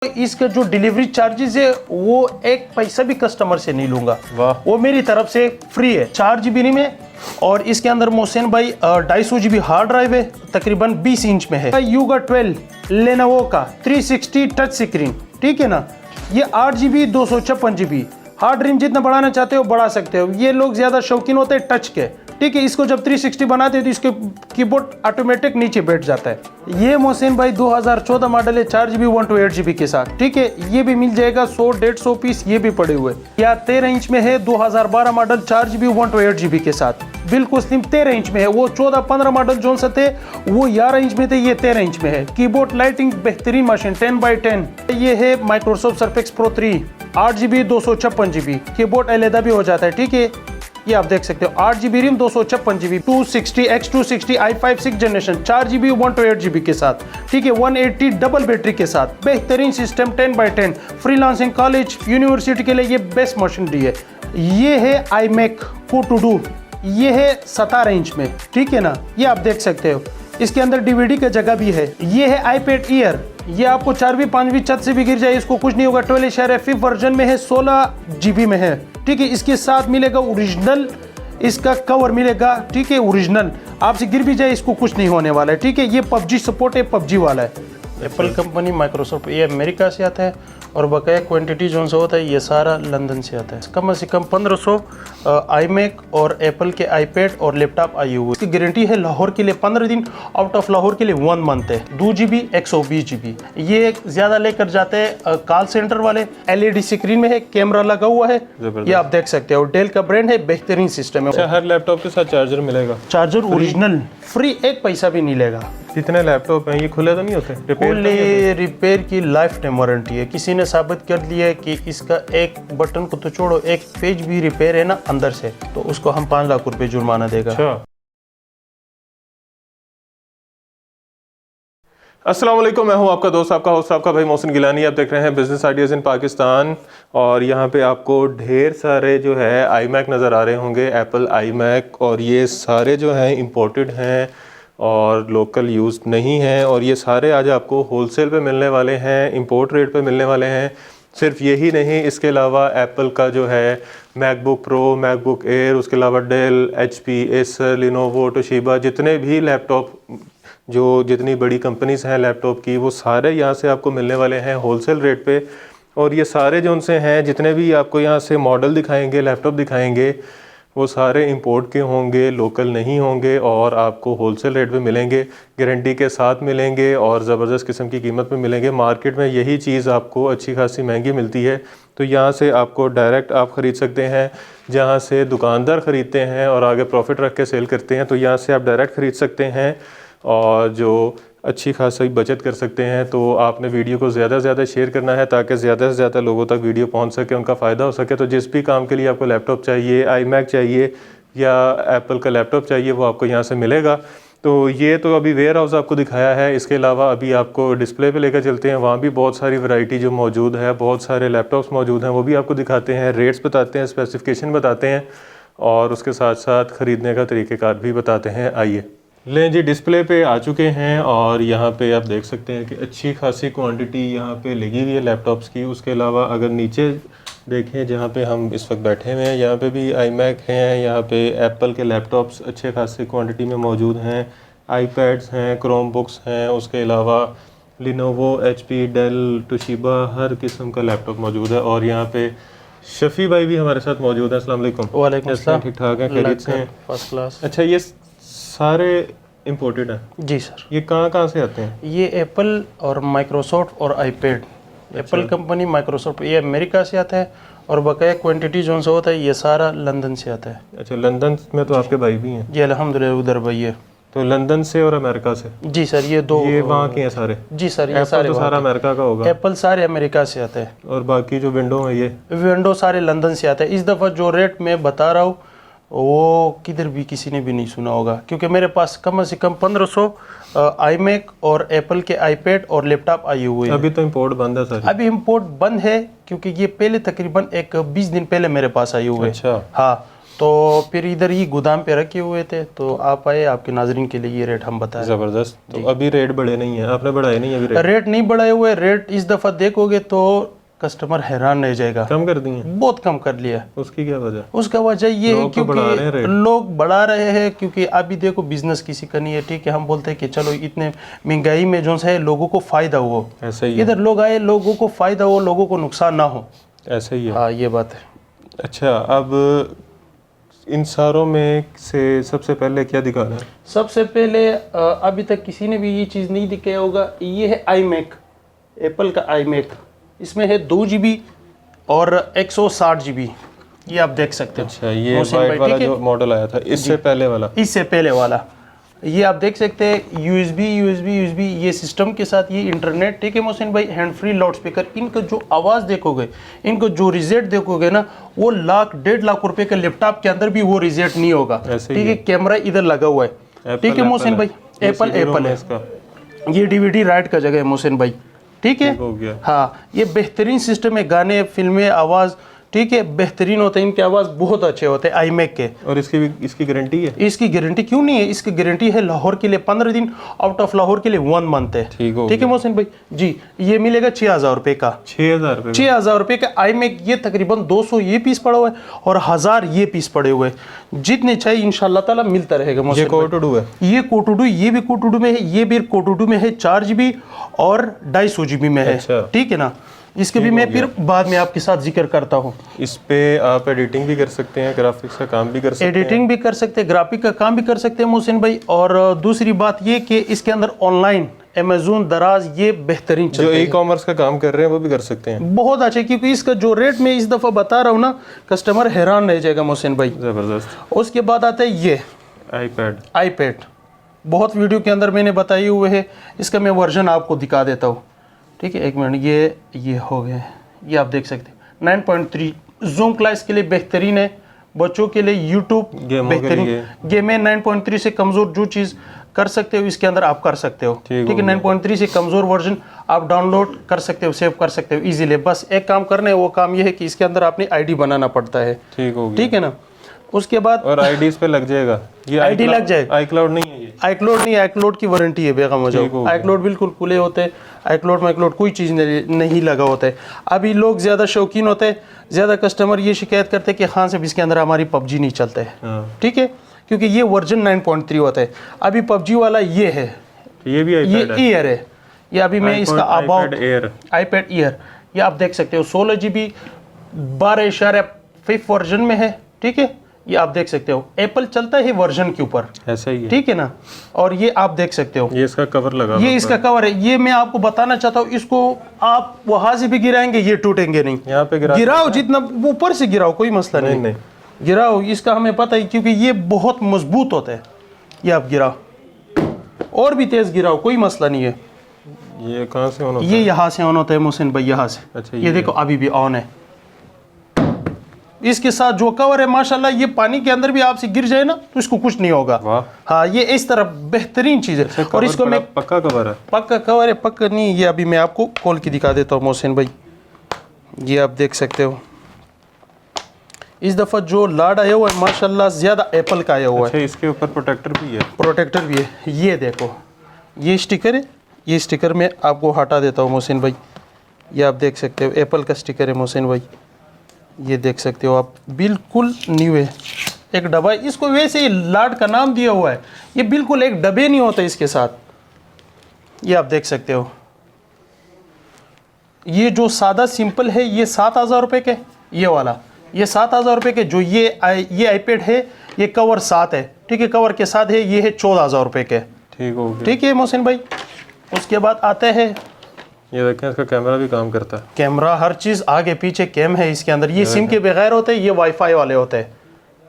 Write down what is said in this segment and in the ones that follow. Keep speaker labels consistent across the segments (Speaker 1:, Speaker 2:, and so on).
Speaker 1: इसका जो delivery charges है वो एक पैसा भी कस्टमर से नहीं लूंगा, वो मेरी तरफ से फ्री है। 4 GB में और इसके अंदर मोहसिन भाई 250 GB हार्ड ड्राइव है, तकरीबन 20 इंच में है। यूगा 12 लेनोवो का 360 टच स्क्रीन, ठीक है ना। ये 8 GB 256 GB हार्ड ड्रीम जितना बढ़ाना चाहते हो बढ़ा सकते हो। ये लोग ज्यादा शौकीन होते हैं टच के, ठीक है। इसको जब 360 बनाते हैं तो इसके कीबोर्ड ऑटोमेटिक नीचे बैठ जाता है। ये मोहसिन भाई 2014 मॉडल है, 4 GB 128 GB के साथ, ठीक है। ये भी मिल जाएगा 100-150 पीस ये भी पड़े हुए। या 13 इंच में है, 2012 मॉडल 4 GB 128 GB के साथ, बिल्कुल स्लिम 13 इंच में है। वो 14-15 मॉडल जो से थे वो 11 इंच में थे, ये 13 इंच में है। कीबोर्ड लाइटिंग बेहतरीन मशीन 10x10। ये है Microsoft Surface Pro 3 8 GB 256 GB, keyboard अलहदा भी हो जाता है, ठीक है। ये आप देख सकते हो 8 GB RAM 256 GB 260 X260 i5 6 generation 4 GB 128 GB के साथ, ठीक है। 180 डबल बैटरी के साथ, बेहतरीन system 10x10। Freelancing, college, university के लिए ये बेस्ट मशीनरी है। ये है iMac Pro to Do, ये है 17 इंच में, ठीक है ना। ये आप देख सकते हो, इसके अंदर DVD का जगह भी है। ये है iPad Air, ये आपको 4वीं 5वीं छत से भी गिर जाए इसको कुछ नहीं होगा। 12.5 वर्जन में है, 16 GB में है, ठीक है। इसके साथ मिलेगा ओरिजिनल इसका कवर मिलेगा, ठीक है, ओरिजिनल। आपसे गिर भी जाए इसको कुछ नहीं होने वाला है, ठीक है। ये PUBG सपोर्ट है, PUBG वाला है। एप्पल कंपनी, माइक्रोसॉफ्ट, ये अमेरिका से आता है और बकाया क्वांटिटी जो सा होता है ये सारा लंदन से आता है। कम से कम 1500 iMac और एप्पल के iPad और लैपटॉप आई हुई। इसकी गारंटी है लाहौर के लिए 15 दिन, आउट ऑफ लाहौर के लिए 1 मंथ है। 2 GB 120 GB। ये ज़्यादा लेकर जाते हैं कॉल सेंटर वाले। LED स्क्रीन में है, कैमरा लगा हुआ है, ये आप देख सकते हो। डेल का ब्रांड है, बेहतरीन सिस्टम है।
Speaker 2: हर लैपटॉप के साथ चार्जर मिलेगा? चार्जर
Speaker 1: ओरिजिनल फ्री, एक पैसा भी नहीं लेगा।
Speaker 2: जितने लैपटॉप हैं ये खुले तो नहीं होते?
Speaker 1: रिपेयर की लाइफ टाइम वारंटी है। किसी ने साबित कर लिया है कि इसका एक बटन को तो छोड़ो, एक पेज भी रिपेयर है ना अंदर से, तो उसको हम 5 लाख रुपए जुर्माना देगा।
Speaker 2: अच्छा। अस्सलाम वालेकुम, मैं हूं आपका दोस्त, आपका होस्ट, आपका भाई मोहसिन गिलानी। आप देख रहे हैं बिजनेस आइडियाज़ इन पाकिस्तान। और यहां पे आपको ढेर सारे जो है iMac नज़र आ रहे होंगे, एप्पल iMac, और ये सारे जो हैं इंपोर्टेड हैं और लोकल यूज़ नहीं हैं। और ये सारे आज आपको होलसेल पे मिलने वाले हैं, इंपोर्ट रेट पे मिलने वाले हैं। सिर्फ यही नहीं, इसके अलावा एप्पल का जो है मैकबुक प्रो, मैकबुक एयर, उसके अलावा डेल, HP, एसर, लिनोवो, टोशिबा, जितने भी लैपटॉप जो जितनी बड़ी कंपनीज़ हैं लैपटॉप की, वो सारे यहाँ से आपको मिलने वाले हैं होलसेल रेट पे। और ये सारे जो उनसे हैं, जितने भी आपको यहाँ से मॉडल दिखाएंगे, लैपटॉप दिखाएंगे, वो सारे इंपोर्ट के होंगे, लोकल नहीं होंगे और आपको होलसेल रेट पे मिलेंगे, गारंटी के साथ मिलेंगे और ज़बरदस्त किस्म की कीमत पे मिलेंगे। मार्केट में यही चीज़ आपको अच्छी खासी महंगी मिलती है, तो यहाँ से आपको डायरेक्ट आप ख़रीद सकते हैं। जहाँ से दुकानदार ख़रीदते हैं और आगे प्रॉफिट रख के सेल करते हैं, तो यहाँ से आप डायरेक्ट ख़रीद सकते हैं और जो अच्छी खासी बचत कर सकते हैं। तो आपने वीडियो को ज़्यादा से ज़्यादा शेयर करना है ताकि ज़्यादा से ज़्यादा लोगों तक वीडियो पहुंच सके, उनका फ़ायदा हो सके। तो जिस भी काम के लिए आपको लैपटॉप चाहिए, iMac चाहिए या एप्पल का लैपटॉप चाहिए, वो आपको यहाँ से मिलेगा। तो ये तो अभी वेयर हाउस आपको दिखाया है, इसके अलावा अभी आपको डिस्प्ले पे लेकर चलते हैं। वहाँ भी बहुत सारी वैरायटी जो मौजूद है, बहुत सारे लैपटॉप्स मौजूद हैं, वो भी आपको दिखाते हैं, रेट्स बताते हैं, स्पेसिफिकेशन बताते हैं और उसके साथ साथ ख़रीदने का तरीक़ेकार भी बताते हैं। आइए लें जी, डिस्प्ले पे आ चुके हैं और यहाँ पे आप देख सकते हैं कि अच्छी खासी क्वांटिटी यहाँ पे लगी हुई है लैपटॉप्स की। उसके अलावा अगर नीचे देखें जहाँ पे हम इस वक्त बैठे हुए हैं, यहाँ पे भी iMac हैं, यहाँ पे एप्पल के लैपटॉप्स अच्छे खासी क्वांटिटी में मौजूद हैं, iPads हैं, क्रोम बुक्स हैं, उसके अलावा लिनोवो, HP, डेल, टोशिबा, हर किस्म का लैपटॉप मौजूद है। और यहाँ पे शफ़ी भाई भी हमारे साथ मौजूद है। अस्सलाम वालेकुम।
Speaker 1: वालेकुम अस्सलाम।
Speaker 2: ठीक ठाक है, खैरियत से हैं?
Speaker 1: First class.
Speaker 2: अच्छा, ये सारे इंपोर्टेड है?
Speaker 1: जी सर।
Speaker 2: ये कहाँ से आते हैं?
Speaker 1: ये एप्पल और माइक्रोसॉफ्ट और iPad। एप्पल कंपनी, माइक्रोसॉफ्ट, ये अमेरिका से आता है और बकाया क्वांटिटी जो सा होता है ये सारा लंदन से आता है।
Speaker 2: अच्छा, लंदन में तो आपके भाई भी हैं?
Speaker 1: जी अल्हम्दुलिल्लाह, उधर भाई है।
Speaker 2: तो लंदन से और अमेरिका से?
Speaker 1: जी सर, ये दो।
Speaker 2: ये वहाँ के हैं सारे?
Speaker 1: जी सर, ये सारे
Speaker 2: तो सारा अमेरिका का होगा?
Speaker 1: एप्पल सारे अमेरिका से आता है
Speaker 2: और बाकी जो विंडो है, ये
Speaker 1: विंडो सारे लंदन से आता है। इस दफ़ा जो रेट मैं बता रहा हूँ वो किधर भी किसी ने भी नहीं सुना होगा, क्योंकि मेरे पास कम से कम 1500 iMac और एप्पल के iPad और लैपटॉप आई हुए हैं।
Speaker 2: अभी तो इंपोर्ट बंद है सर?
Speaker 1: अभी इंपोर्ट बंद है क्योंकि ये पहले तकरीबन एक 20 दिन पहले मेरे पास आई हुए।
Speaker 2: अच्छा।
Speaker 1: हाँ, तो फिर इधर ही गोदाम पे रखे हुए थे, तो आप आए, आपके नाजरीन के लिए ये रेट हम बताएं।
Speaker 2: ज़बरदस्त। तो अभी रेट बढ़े नहीं है, आपने बढ़ाए नहीं अभी
Speaker 1: रेट नहीं बढ़ाए हुए, रेट इस दफ़ा देखोगे तो कस्टमर हैरान रह जाएगा।
Speaker 2: कम कर दिए?
Speaker 1: बहुत कम कर लिया।
Speaker 2: उसकी क्या वजह?
Speaker 1: उसका वजह ये है क्योंकि लोग बढ़ा रहे हैं, क्योंकि अभी देखो बिजनेस किसी का नहीं है, ठीक है, हम बोलते हैं कि चलो इतने महंगाई में जो है लोगों को फ़ायदा हो,
Speaker 2: ऐसा ही
Speaker 1: इधर लोग आए, लोगों को फ़ायदा हो, लोगों को नुकसान ना हो,
Speaker 2: ऐसा ही है।
Speaker 1: हाँ ये बात है।
Speaker 2: अच्छा, अब इन सारों में से सबसे पहले क्या दिखाना है?
Speaker 1: सबसे पहले अभी तक किसी ने भी ये चीज़ नहीं दिखाया होगा, ये है iMac, एप्पल का iMac। इसमें है 2 GB और 160 GB, ये आप देख सकते हो।
Speaker 2: अच्छा, ये वाइट वाला जो मॉडल आया था, इससे पहले वाला?
Speaker 1: इससे पहले वाला, ये आप देख सकते हैं USB ये सिस्टम के साथ ये इंटरनेट, ठीक है मोहसिन भाई, हैंड फ्री लाउड स्पीकर। इनका जो आवाज़ देखोगे, इनको जो रिजल्ट देखोगे ना, वो 1.5 लाख रुपए के लैपटॉप के अंदर भी वो रिजल्ट नहीं होगा, ठीक है। कैमरा इधर लगा हुआ है, ठीक है मोहसिन भाई, एप्पल है इसका। ये DVD राइट का जगह है मोहसिन भाई, ठीक है। हाँ, ये बेहतरीन सिस्टम है, गाने, फिल्में, आवाज़, ठीक है, बेहतरीन होते हैं, इनके आवाज़ बहुत अच्छे होते हैं iMac के।
Speaker 2: और इसकी गारंटी है?
Speaker 1: इसकी गारंटी क्यों नहीं है, इसकी गारंटी है लाहौर के लिए 15 दिन, आउट ऑफ लाहौर के लिए 1 मंथ है। ठीक है मोहसिन भाई जी। ये मिलेगा 6000 रुपये का। 6000 रुपये का iMac। ये तकरीबन 200 ये पीस पड़ा हुआ है और 1000 ये पीस पड़े हुए हैं, जितने चाहिए इंशाल्लाह ताला मिलता रहेगा मोहसिन भाई। ये कोटोडू, ये भी कोटोडू में है, ये भी कोटोडू में है, 4 GB और 250 GB में है, ठीक है ना। इसके भी मैं फिर बाद में आपके साथ जिक्र करता हूँ।
Speaker 2: इस पे आप एडिटिंग भी कर सकते हैं, ग्राफिक्स का काम भी कर सकते हैं,
Speaker 1: एडिटिंग भी कर सकते हैं, ग्राफिक का काम भी कर सकते हैं मोहसिन भाई। और दूसरी बात ये कि इसके अंदर ऑनलाइन अमेज़न, दराज, ये बेहतरीन चलते हैं।
Speaker 2: जो ई-कॉमर्स का काम कर रहे हैं वो भी कर सकते हैं,
Speaker 1: बहुत अच्छे, क्योंकि इसका जो रेट मैं इस दफ़ा बता रहा हूँ ना, कस्टमर हैरान रह जाएगा मोहसिन भाई।
Speaker 2: ज़बरदस्त।
Speaker 1: उसके बाद आता है ये iPad। बहुत वीडियो के अंदर मैंने बताए हुए है, इसका मैं वर्जन आपको दिखा देता हूँ, ठीक है। एक मिनट, ये हो गया, ये आप देख सकते हैं 9.3 जूम क्लास के लिए बेहतरीन है, बच्चों के लिए यूट्यूब बेहतरीन गेम है। 9.3 से कमज़ोर जो चीज़ कर सकते हो इसके अंदर आप कर सकते हो, ठीक है। 9.3 से कमज़ोर वर्जन आप डाउनलोड कर सकते हो, सेव कर सकते हो इजीली। बस एक काम करना है, वो काम ये है कि इसके अंदर आपने ID बनाना पड़ता है, ठीक है ना। उसके बाद
Speaker 2: और ID इस पे लग जाएगा, ये
Speaker 1: ID लग जाएगा।
Speaker 2: iCloud नहीं है, ये
Speaker 1: iCloud की वारंटी है, बेगम हो जाओ। iCloud बिल्कुल खुले होते हैं, iCloud कोई चीज़ नहीं लगा होता है। अभी लोग ज़्यादा शौकीन होते हैं, ज़्यादा कस्टमर ये शिकायत करते हैं कि हाँ साहब इसके अंदर हमारी PUBG नहीं चलता है, ठीक है, क्योंकि ये वर्जन 9.3 होता है। अभी PUBG वाला ये है,
Speaker 2: ये भी
Speaker 1: Air है, ये अभी मैं इसका iPad Air, ये आप देख सकते हो 16 GB 12.5 वर्जन में है, ठीक है। ये आप देख सकते हो, एप्पल चलता है वर्जन के ऊपर,
Speaker 2: ऐसा ही है,
Speaker 1: ठीक है ना। और ये आप देख सकते हो,
Speaker 2: ये इसका कवर लगा,
Speaker 1: ये इसका कवर है। ये मैं आपको बताना चाहता हूँ, इसको आप वहां से भी गिराएंगे ये टूटेंगे नहीं।
Speaker 2: यहाँ पे
Speaker 1: गिराओ, जितना ऊपर से गिराओ, कोई मसला नहीं, गिराओ, इसका हमें पता है, क्योंकि ये बहुत मजबूत होता है। ये आप गिराओ, और भी तेज गिराओ, कोई मसला नहीं है।
Speaker 2: ये कहाँ से ऑन होता है?
Speaker 1: ये यहाँ से ऑन होता है मोहसिन भाई, यहाँ से।
Speaker 2: अच्छा,
Speaker 1: ये देखो अभी भी ऑन है। इसके साथ जो कवर है माशाल्लाह, ये पानी के अंदर भी आपसे गिर जाए ना तो इसको कुछ नहीं होगा। हाँ, ये इस तरह बेहतरीन चीज़ है। और इसको मैं
Speaker 2: पक्का कवर है,
Speaker 1: पक्का कवर है, पक्का नहीं। ये अभी मैं आपको खोल के दिखा देता हूँ मोहसिन भाई, ये आप देख सकते हो। इस दफ़ा जो लाड आया हुआ है माशाल्लाह ज़्यादा एप्पल का आया हुआ है।
Speaker 2: इसके ऊपर प्रोटेक्टर भी है,
Speaker 1: ये देखो, ये स्टिकर है, ये स्टिकर मैं आपको हटा देता हूँ मोहसिन भाई। ये आप देख सकते हो, एप्पल का स्टिकर है मोहसिन भाई, ये देख सकते हो आप, बिल्कुल न्यू है। एक डब्बा, इसको वैसे ही लाड का नाम दिया हुआ है, ये बिल्कुल एक डब्बे नहीं होता इसके साथ। ये आप देख सकते हो, ये जो सादा सिंपल है ये 7000 रुपये के, ये वाला ये 7000 रुपये के। जो ये iPad है ये कवर 7 है, ठीक है, कवर के साथ है, ये है 14000 रुपये के, ठीक है मोहसिन भाई। उसके बाद आता है,
Speaker 2: ये देखें, इसका कैमरा भी काम करता है,
Speaker 1: कैमरा हर चीज़ आगे पीछे कैम है इसके अंदर। ये सिम के बगैर होते हैं, ये वाईफाई वाले होते हैं,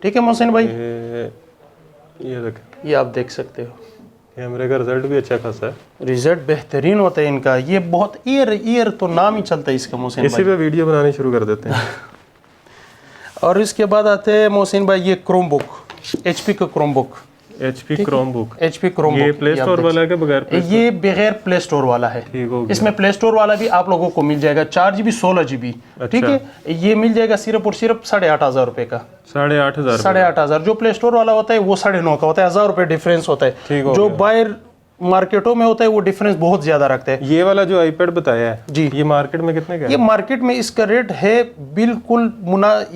Speaker 1: ठीक है मोहसिन भाई।
Speaker 2: ये देखें,
Speaker 1: ये आप देख सकते हो,
Speaker 2: कैमरे का रिजल्ट भी अच्छा खासा है,
Speaker 1: रिजल्ट बेहतरीन होता है इनका। ये बहुत ईयर तो नाम ही चलता है इसका मोहसिन भाई।
Speaker 2: इसी पे वीडियो बनानी शुरू कर देते हैं।
Speaker 1: और इसके बाद आते हैं मोहसिन भाई ये क्रोमबुक, HP का Chromebook,
Speaker 2: HP Chromebook,
Speaker 1: HP Chromebook
Speaker 2: ये प्ले स्टोर वाला है क्या बगैर
Speaker 1: ये बगैर प्ले स्टोर वाला है।
Speaker 2: ठीक हो गया।
Speaker 1: इसमें प्ले स्टोर वाला भी आप लोगों को मिल जाएगा 4GB 16GB। ठीक है, ये मिल जाएगा सिर्फ और सिर्फ 8,500 रुपए का।
Speaker 2: 8,500
Speaker 1: 8,500। जो प्ले स्टोर वाला होता है वो 9,500 का होता है, 1,000 रुपए डिफरेंस होता है। जो बाहर मार्केटों में होता है वो डिफरेंस बहुत ज्यादा रखते हैं।
Speaker 2: ये वाला जो आईपैड बताया है
Speaker 1: जी,
Speaker 2: ये मार्केट में कितने का है?
Speaker 1: ये मार्केट में इसका रेट है बिल्कुल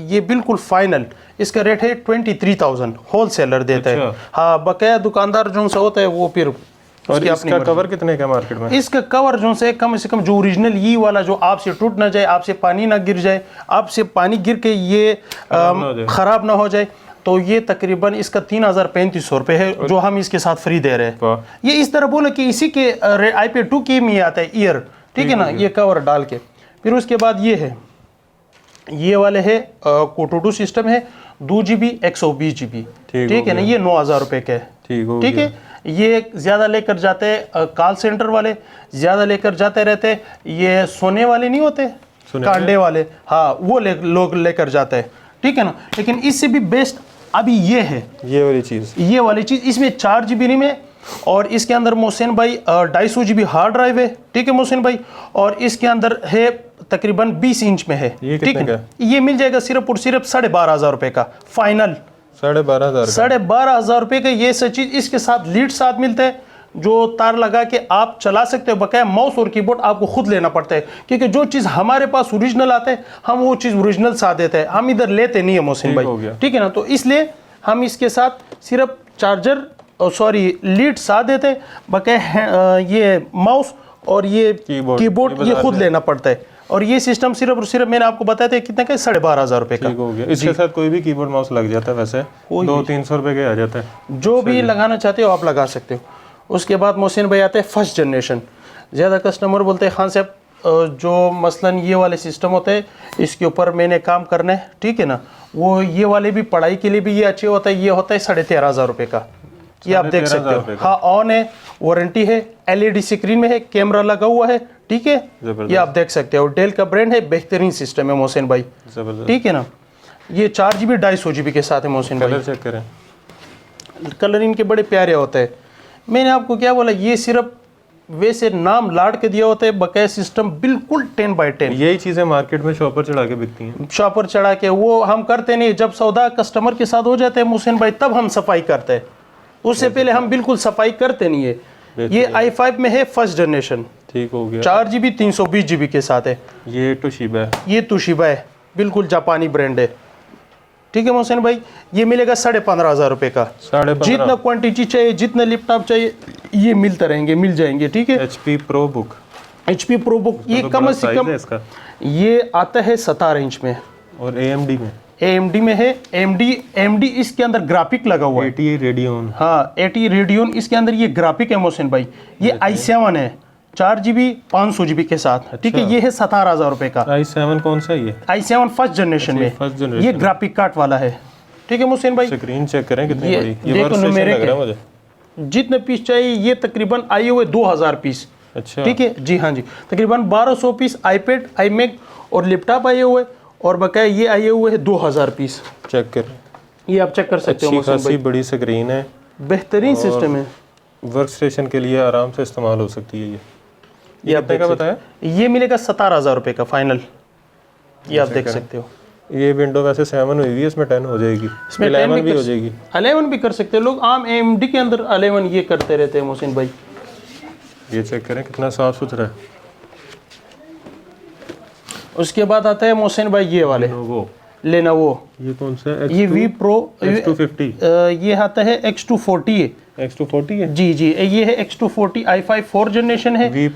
Speaker 1: ये बिल्कुल फाइनल इसका रेट है 23,000 होलसेलर देता है। हाँ, बकाया दुकानदार जो सा होता है वो फिर
Speaker 2: और इसका कवर कितने का मार्केट में?
Speaker 1: इसका कवर जो से कम जो ओरिजिनल ये वाला जो आपसे टूट ना जाए, आपसे पानी ना गिर जाए, आपसे पानी गिर के ये खराब ना हो जाए, तो ये तकरीबन इसका 3,3500 रुपये है जो हम इसके साथ फ्री दे रहे हैं। ये इस तरह बोले कि इसी के iPad 2 के में आता है ईयर, ठीक है ना, ये कवर डाल के। फिर उसके बाद ये है, ये वाले है कोटोडू सिस्टम है 2GB 120GB, ठीक है ना, ये 9,000 रुपये का है। ठीक है, ये ज़्यादा लेकर जाते हैं कॉल सेंटर वाले, ज़्यादा लेकर जाते रहते हैं। ये सोने वाले नहीं होते, कांडे वाले, हाँ वो लोग लेकर जाते हैं, ठीक है ना। लेकिन इससे भी बेस्ट अभी ये है, ये वाली चीज़ इसमें 4GB रैम है और इसके अंदर मोहसिन भाई 250GB हार्ड ड्राइव है, ठीक है मोहसिन भाई, और इसके अंदर है तकरीबन 20 इंच में है, ठीक है। ये मिल जाएगा सिर्फ और सिर्फ 12,500 रुपये का फाइनल। 12,500 रुपये का ये सब चीज़ इसके साथ लीड साथ मिलता है, जो तार लगा के आप चला सकते हो। बकाया माउस और कीबोर्ड आपको खुद लेना पड़ता है, क्योंकि जो चीज़ हमारे पास ओरिजिनल आता है हम वो चीज़ ओरिजिनल साथ देते हैं, हम इधर लेते नहीं है मोहसिन भाई, ठीक है ना। तो इसलिए हम इसके साथ सिर्फ चार्जर लीड साथ देते हैं, बकाया ये माउस और ये कीबोर्ड ये खुद लेना पड़ता है। और ये सिस्टम सिर्फ और सिर्फ मैंने आपको बताया था कितने का, 12,500 रुपये का।
Speaker 2: हो गया। इसके साथ कोई भी कीबोर्ड माउस लग जाता है, वैसे 200-300 रुपये के आ जाता है।
Speaker 1: जो भी लगाना चाहते हो आप लगा सकते हो। उसके बाद मोहसिन भाई आते हैं फर्स्ट जनरेशन। ज़्यादा कस्टमर बोलते हैं खान साहब जो मसलन ये वाले सिस्टम होते हैं इसके ऊपर मैंने काम करना है, ठीक है ना, वो ये वाले भी पढ़ाई के लिए भी ये अच्छे होता है। ये होता है 13,500 रुपये का, ये आप देख सकते हो। हाँ, ऑन है, वारंटी है, LED स्क्रीन में है, कैमरा लगा हुआ है, ठीक है, ये आप देख सकते हो। डेल का ब्रांड है, बेहतरीन सिस्टम है मोहसिन भाई, ठीक है ना। ये 4GB 250GB के साथ है मोहसिन भाई।
Speaker 2: कलर चेक करें,
Speaker 1: कलर इनके बड़े प्यारे होते हैं। मैंने आपको क्या बोला, ये सिर्फ वैसे नाम लाड के दिया होता है, बकाया सिस्टम बिल्कुल 10/10।
Speaker 2: यही चीज़ें मार्केट में शॉपर चढ़ा के बिकती हैं। शॉपर
Speaker 1: चढ़ा के वो हम करते नहीं, जब सौदा कस्टमर के साथ हो जाते हैं मोहसिन भाई तब हम सफाई करते हैं, उससे पहले हम बिल्कुल सफाई करते नहीं है। ये i5 में है फर्स्ट जनरेशन,
Speaker 2: ठीक हो गया।
Speaker 1: 4GB 320GB के साथ है।
Speaker 2: ये टोशिबा है, बिल्कुल
Speaker 1: जापानी ब्रांड है, ठीक है मोहसिन भाई। ये मिलेगा 15,500 रुपये का। जितना क्वांटिटी चाहिए, जितना लैपटॉप चाहिए, ये मिल जाएंगे, ठीक है।
Speaker 2: HP
Speaker 1: ProBook ये कम से कम ये आता है 17 इंच में
Speaker 2: और AMD में है। AMD इसके अंदर ग्राफिक लगा हुआ है, 80 रेडियन।
Speaker 1: हाँ, 80 रेडियन इसके अंदर ये ग्राफिक है मोहसिन भाई। ये i7 है 4GB 500GB के साथ, ठीक है। ये है 17,000 रुपये का।
Speaker 2: i7 कौन सा है?
Speaker 1: i7 फर्स्ट जनरेशन में, ये ग्राफिक कार्ड वाला है, ठीक है मोहसिन भाई।
Speaker 2: स्क्रीन चेक करें कितनी बड़ी,
Speaker 1: ये देखो न्यूमेरिक है, जितने पीस चाहिए ये तकरीबन आए हुए 2000 पीस,
Speaker 2: अच्छा,
Speaker 1: ठीक है जी। हाँ जी, तकरीबन 1200 पीस iPad, iMac और लैपटॉप आए हुए, और बकाया ये आए हुए हैं 2000 पीस।
Speaker 2: चेक कर,
Speaker 1: ये आप चेक कर सकते हो।
Speaker 2: अच्छी बड़ी स्क्रीन है,
Speaker 1: बेहतरीन सिस्टम है,
Speaker 2: वर्क स्टेशन के लिए आराम से इस्तेमाल हो सकती है। ये आपने क्या बताया?
Speaker 1: ये मिलेगा 17,000 रुपये का फाइनल, ये आप देख सकते हो।
Speaker 2: ये विंडो वैसे 7 हुई हुई है, इसमें 10 हो जाएगी, इसमें 11 भी हो जाएगी,
Speaker 1: 11 भी कर सकते हैं लोग। आम AMD के अंदर 11 ये करते रहते हैं मोहसिन भाई।
Speaker 2: ये चेक करें कितना साफ सुथरा है।
Speaker 1: उसके बाद आता है मोहसिन भाई ये वाले लेनोवो।
Speaker 2: ये कौन सा है?
Speaker 1: ये V Pro
Speaker 2: X250,
Speaker 1: ये आता है X240 है।
Speaker 2: X240 है
Speaker 1: जी, ये है X240 i5 4 जनरेशन है,
Speaker 2: V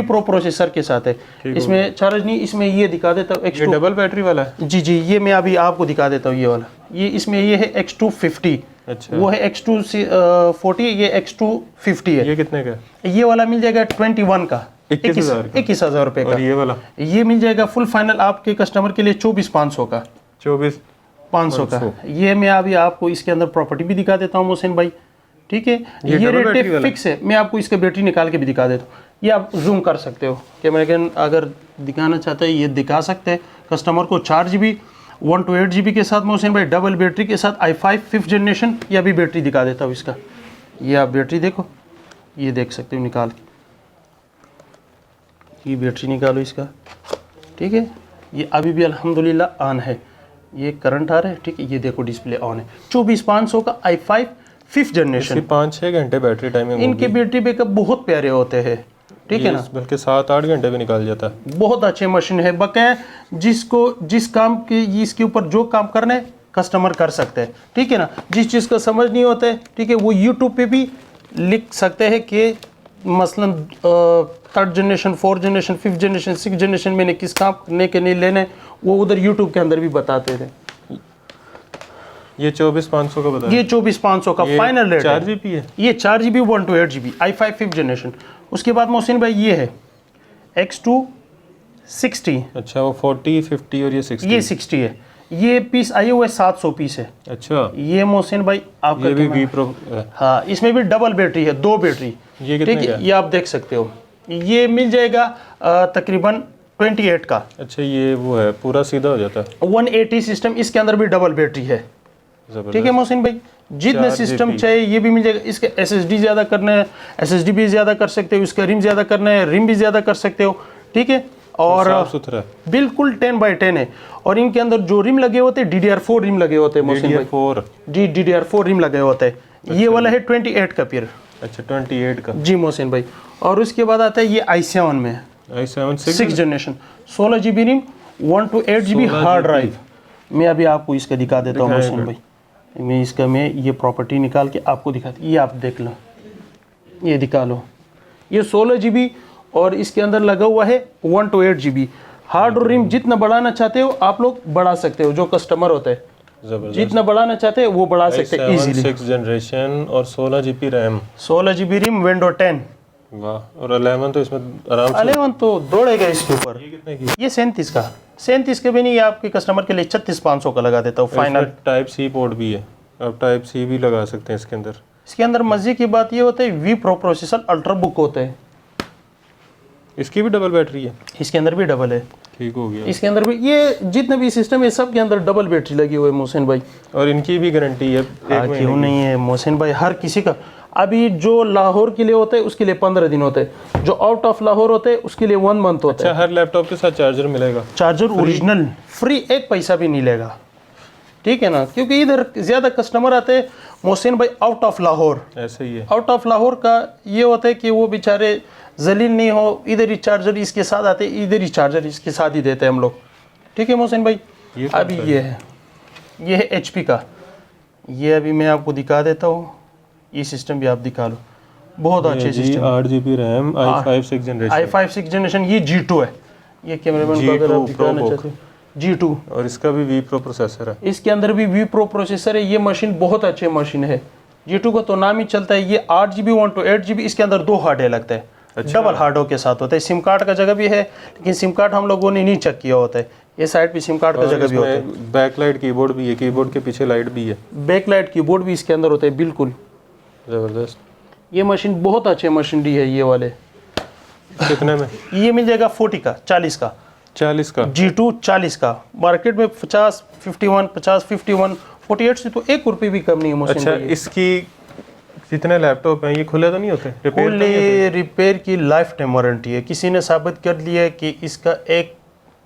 Speaker 2: Pro
Speaker 1: प्रोसेसर के साथ है। इसमें चार्ज नहीं, इसमें ये दिखा देता हूँ,
Speaker 2: ये डबल बैटरी वाला है।
Speaker 1: जी, ये मैं अभी आपको दिखा देता हूँ। ये वाला इसमें ये है X250,
Speaker 2: अच्छा,
Speaker 1: वो है X240, ये X250 है।
Speaker 2: ये कितने का?
Speaker 1: ये वाला मिल जाएगा 21 का, 21,000 रुपये का।
Speaker 2: और ये वाला
Speaker 1: ये मिल जाएगा फुल फाइनल आपके कस्टमर के लिए 24,500 का,
Speaker 2: 24,500
Speaker 1: का। ये मैं अभी आपको इसके अंदर प्रॉपर्टी भी दिखा देता हूँ मोहसिन भाई, ठीक है। ये रेट फिक्स है, मैं आपको इसका बैटरी निकाल के भी दिखा देता हूँ। ये आप जूम कर सकते हो, कैमरा के अगर दिखाना चाहते हैं ये दिखा सकते हैं कस्टमर को। 4GB 128 GB के साथ मोहसिन भाई, डबल बैटरी के साथ i5 5th जनरेशन। ये अभी बैटरी दिखा देता हूँ इसका, ये आप बैटरी देखो, ये देख सकते हो निकाल के, ये बैटरी निकालो इसका, ठीक है। ये अभी भी अल्हम्दुलिल्लाह ऑन है, ये करंट आ रहा है, ठीक है। ये देखो डिस्प्ले ऑन है। 24500 का i5 5th जनरेशन,
Speaker 2: 5-6 घंटे बैटरी टाइमिंग
Speaker 1: इनके बैटरी बैकअप बहुत प्यारे होते हैं, ठीक है ना।
Speaker 2: बल्कि 7-8 घंटे भी निकाल जाता है।
Speaker 1: बहुत अच्छे मशीन है, बकाया जिसको जिस काम के इसके ऊपर जो काम करना है कस्टमर कर सकते हैं, ठीक है ना। जिस चीज़ का समझ नहीं होता है, ठीक है, वो यूट्यूब पे भी लिख सकते हैं कि मसलन 3rd generation, 4th generation, 5th generation, 6th generation मैंने किस काम करने के नहीं लेने, वो उधर यूट्यूब के अंदर भी बताते थे।
Speaker 2: ये 24500 का बता,
Speaker 1: ये 24500 का फाइनल रेट
Speaker 2: 4GB है।
Speaker 1: ये 4GB 128GB i5 5th generation. उसके बाद मोहसिन भाई ये है X260।
Speaker 2: अच्छा, वो 40, 50 और ये 60।
Speaker 1: ये 60 है। ये पीस आई हुआ है 700 पीस है।
Speaker 2: अच्छा,
Speaker 1: ये मोहसिन भाई आपका
Speaker 2: ये भी वी प्रो।
Speaker 1: हाँ, इसमें भी डबल बैटरी है, 2 बैटरी।
Speaker 2: ये कितने
Speaker 1: ठीक
Speaker 2: का
Speaker 1: है,
Speaker 2: है?
Speaker 1: ये आप देख सकते हो, ये मिल जाएगा तकरीबन 28 का।
Speaker 2: अच्छा, ये वो है, पूरा सीधा हो जाता है।
Speaker 1: 180 सिस्टम, इसके अंदर भी डबल बैटरी है, ठीक है मोहसिन भाई। जितने
Speaker 2: 4
Speaker 1: सिस्टम
Speaker 2: GB
Speaker 1: चाहिए ये भी मिल जाएगा। इसके SSD ज़्यादा करना है, SSD भी ज़्यादा कर सकते हो, इसका रिम ज़्यादा करना है, रिम भी ज़्यादा कर सकते हो, ठीक है। और
Speaker 2: साफ सुथरा है।
Speaker 1: बिल्कुल 10x10 है। और इनके अंदर जो रिम लगे होते हैं DDR4 रिम लगे होते हैं मोहसिन भाई, DDR4 रिम लगे होते हैं। ये वाला है 28 का पीर।
Speaker 2: अच्छा, 28 का
Speaker 1: जी मोहसिन भाई। और उसके बाद आता है ये i7 में,
Speaker 2: i7
Speaker 1: 6th generation, 16GB rim, 128GB hard drive. मैं अभी आपको इसका दिखा देता हूँ मोहसिन भाई। मैं ये प्रॉपर्टी निकाल के आपको दिखाती, ये आप देख लो, ये दिखा लो। ये 16GB और इसके अंदर लगा हुआ है 128GB हार्ड। और रिम जितना बढ़ाना चाहते हो आप लोग बढ़ा सकते हो, जो कस्टमर होता है
Speaker 2: जबरदस्त।
Speaker 1: जितना बढ़ाना चाहते हैं वो बढ़ा सकते हैं इजीली।
Speaker 2: 6th जनरेशन और 16GB RAM,
Speaker 1: 16GB rim, window 10।
Speaker 2: वाह। और 11 तो इसमें आराम से।
Speaker 1: 11 तो दौड़ेगा इसके ऊपर।
Speaker 2: ये कितने की?
Speaker 1: ये 37 का, 37 के भी नहीं, ये आपके कस्टमर के लिए 36500 का लगा देता हूँ फाइनल।
Speaker 2: टाइप सी पोर्ट भी है, आप टाइप सी भी लगा सकते हैं इसके अंदर।
Speaker 1: इसके अंदर मजे की बात ये होता है V pro processor ultrabook होता है।
Speaker 2: इसकी भी डबल बैटरी है?
Speaker 1: इसके अंदर भी डबल है,
Speaker 2: ठीक हो गया।
Speaker 1: इसके अंदर भी ये जितने भी सिस्टम है सब के अंदर डबल बैटरी लगी हुई है मोहसिन भाई।
Speaker 2: और इनकी भी गारंटी है
Speaker 1: क्यों नहीं है मोहसिन भाई, हर किसी का। अभी जो लाहौर के लिए होता है उसके लिए 15 दिन होते हैं, जो आउट ऑफ लाहौर होते हैं उसके लिए 1 मंथ होता है।
Speaker 2: अच्छा, हर लैपटॉप के साथ चार्जर मिलेगा?
Speaker 1: चार्जर ओरिजिनल फ्री, 1 पैसा भी नहीं लेगा, ठीक है ना। क्योंकि इधर ज़्यादा कस्टमर आते हैं मोहसिन भाई आउट ऑफ लाहौर।
Speaker 2: ऐसे ही है।
Speaker 1: आउट ऑफ लाहौर का ये होता है कि वो बेचारे जलील नहीं हो, इधर ही चार्जर इसके साथ आते, इधर ही चार्जर इसके साथ ही देते हैं हम लोग, ठीक है मोहसिन भाई। अभी ये है HP का, ये अभी मैं आपको दिखा देता हूँ, ये सिस्टम भी आप दिखा लो, बहुत अच्छे system.
Speaker 2: 8GB RAM, i5 6th generation,
Speaker 1: i5 6th generation. ये G2 है, ये कैमरामैन को अगर आप दिखाना चाहते हो, G2।
Speaker 2: और इसका भी वी प्रो प्रोसेसर है।
Speaker 1: इसके अंदर भी वी प्रो प्रोसेसर है। ये मशीन बहुत अच्छी मशीन है, G2 का तो नाम ही चलता है। ये 8GB 128GB, इसके अंदर 2 हार्ड है लगता है। अच्छा। डबल हार्डों के साथ होता है। सिम कार्ड का जगह भी है, लेकिन सिम कार्ड हम लोगों ने नहीं चेक किया होता है। ये साइड पे सिम कार्ड का जगह भी होता है।
Speaker 2: बैकलाइट कीबोर्ड भी है, कीबोर्ड के पीछे लाइट भी है।
Speaker 1: बैकलाइट कीबोर्ड भी इसके अंदर होता है, बिल्कुल
Speaker 2: जबरदस्त।
Speaker 1: ये मशीन बहुत अच्छे मशीन डी है ये वाले।
Speaker 2: कितने में?
Speaker 1: ये मिल जाएगा 40 का, 40 का,
Speaker 2: 40 का।
Speaker 1: G2 40 का। मार्केट में 50, 51, 50, 51, 48 से तो 1 रुपये भी कम नहीं है मशीन।
Speaker 2: अच्छा, इसकी जितने लैपटॉप हैं ये खुले तो नहीं होते?
Speaker 1: खुले रिपेयर की लाइफ टाइम वारंटी है। किसी ने साबित कर लिया है कि इसका एक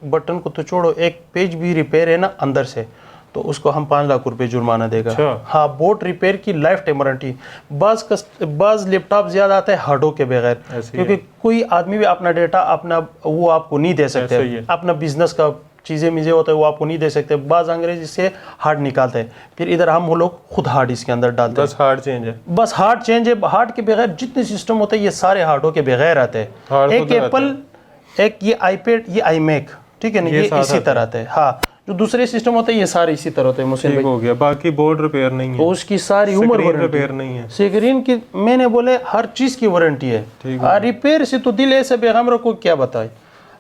Speaker 1: बटन को तो छोड़ो, एक पेज भी रिपेयर है ना अंदर से, तो उसको हम 5 लाख रुपए जुर्माना देगा।
Speaker 2: अच्छा।
Speaker 1: हाँ, बोर्ड रिपेयर की लाइफ टाइम वारंटी। बाज लैपटॉप ज्यादा आता है हार्डों के बगैर, क्योंकि कोई आदमी भी अपना डेटा अपना वो आपको नहीं दे सकते, अपना बिजनेस का चीज़ें मिजे होता है वो आपको नहीं दे सकते। बाज अंग्रेजी से हार्ड निकालते हैं, फिर इधर हम लोग खुद हार्ड इसके अंदर डालते हैं।
Speaker 2: बस हार्ड चेंज है,
Speaker 1: बस हार्ड चेंज है। हार्ड के बगैर जितने सिस्टम होते हैं ये सारे हार्डों के बगैर आते हैं। एक एप्पल, एक ये आईपैड, ये iMac, ठीक है ना, ये इसी तरह आते हैं। हाँ, जो दूसरे सिस्टम होते हैं ये सारे इसी तरह होते हैं मुस्लिम भाई।
Speaker 2: हो गया। बाकी बोर्ड रिपेयर नहीं है,
Speaker 1: उसकी सारी उम्र
Speaker 2: रिपेयर नहीं है।
Speaker 1: स्क्रीन की मैंने बोले हर चीज की वारंटी है। रिपेयर से तो दिल ऐसे बेगम को क्या बताए।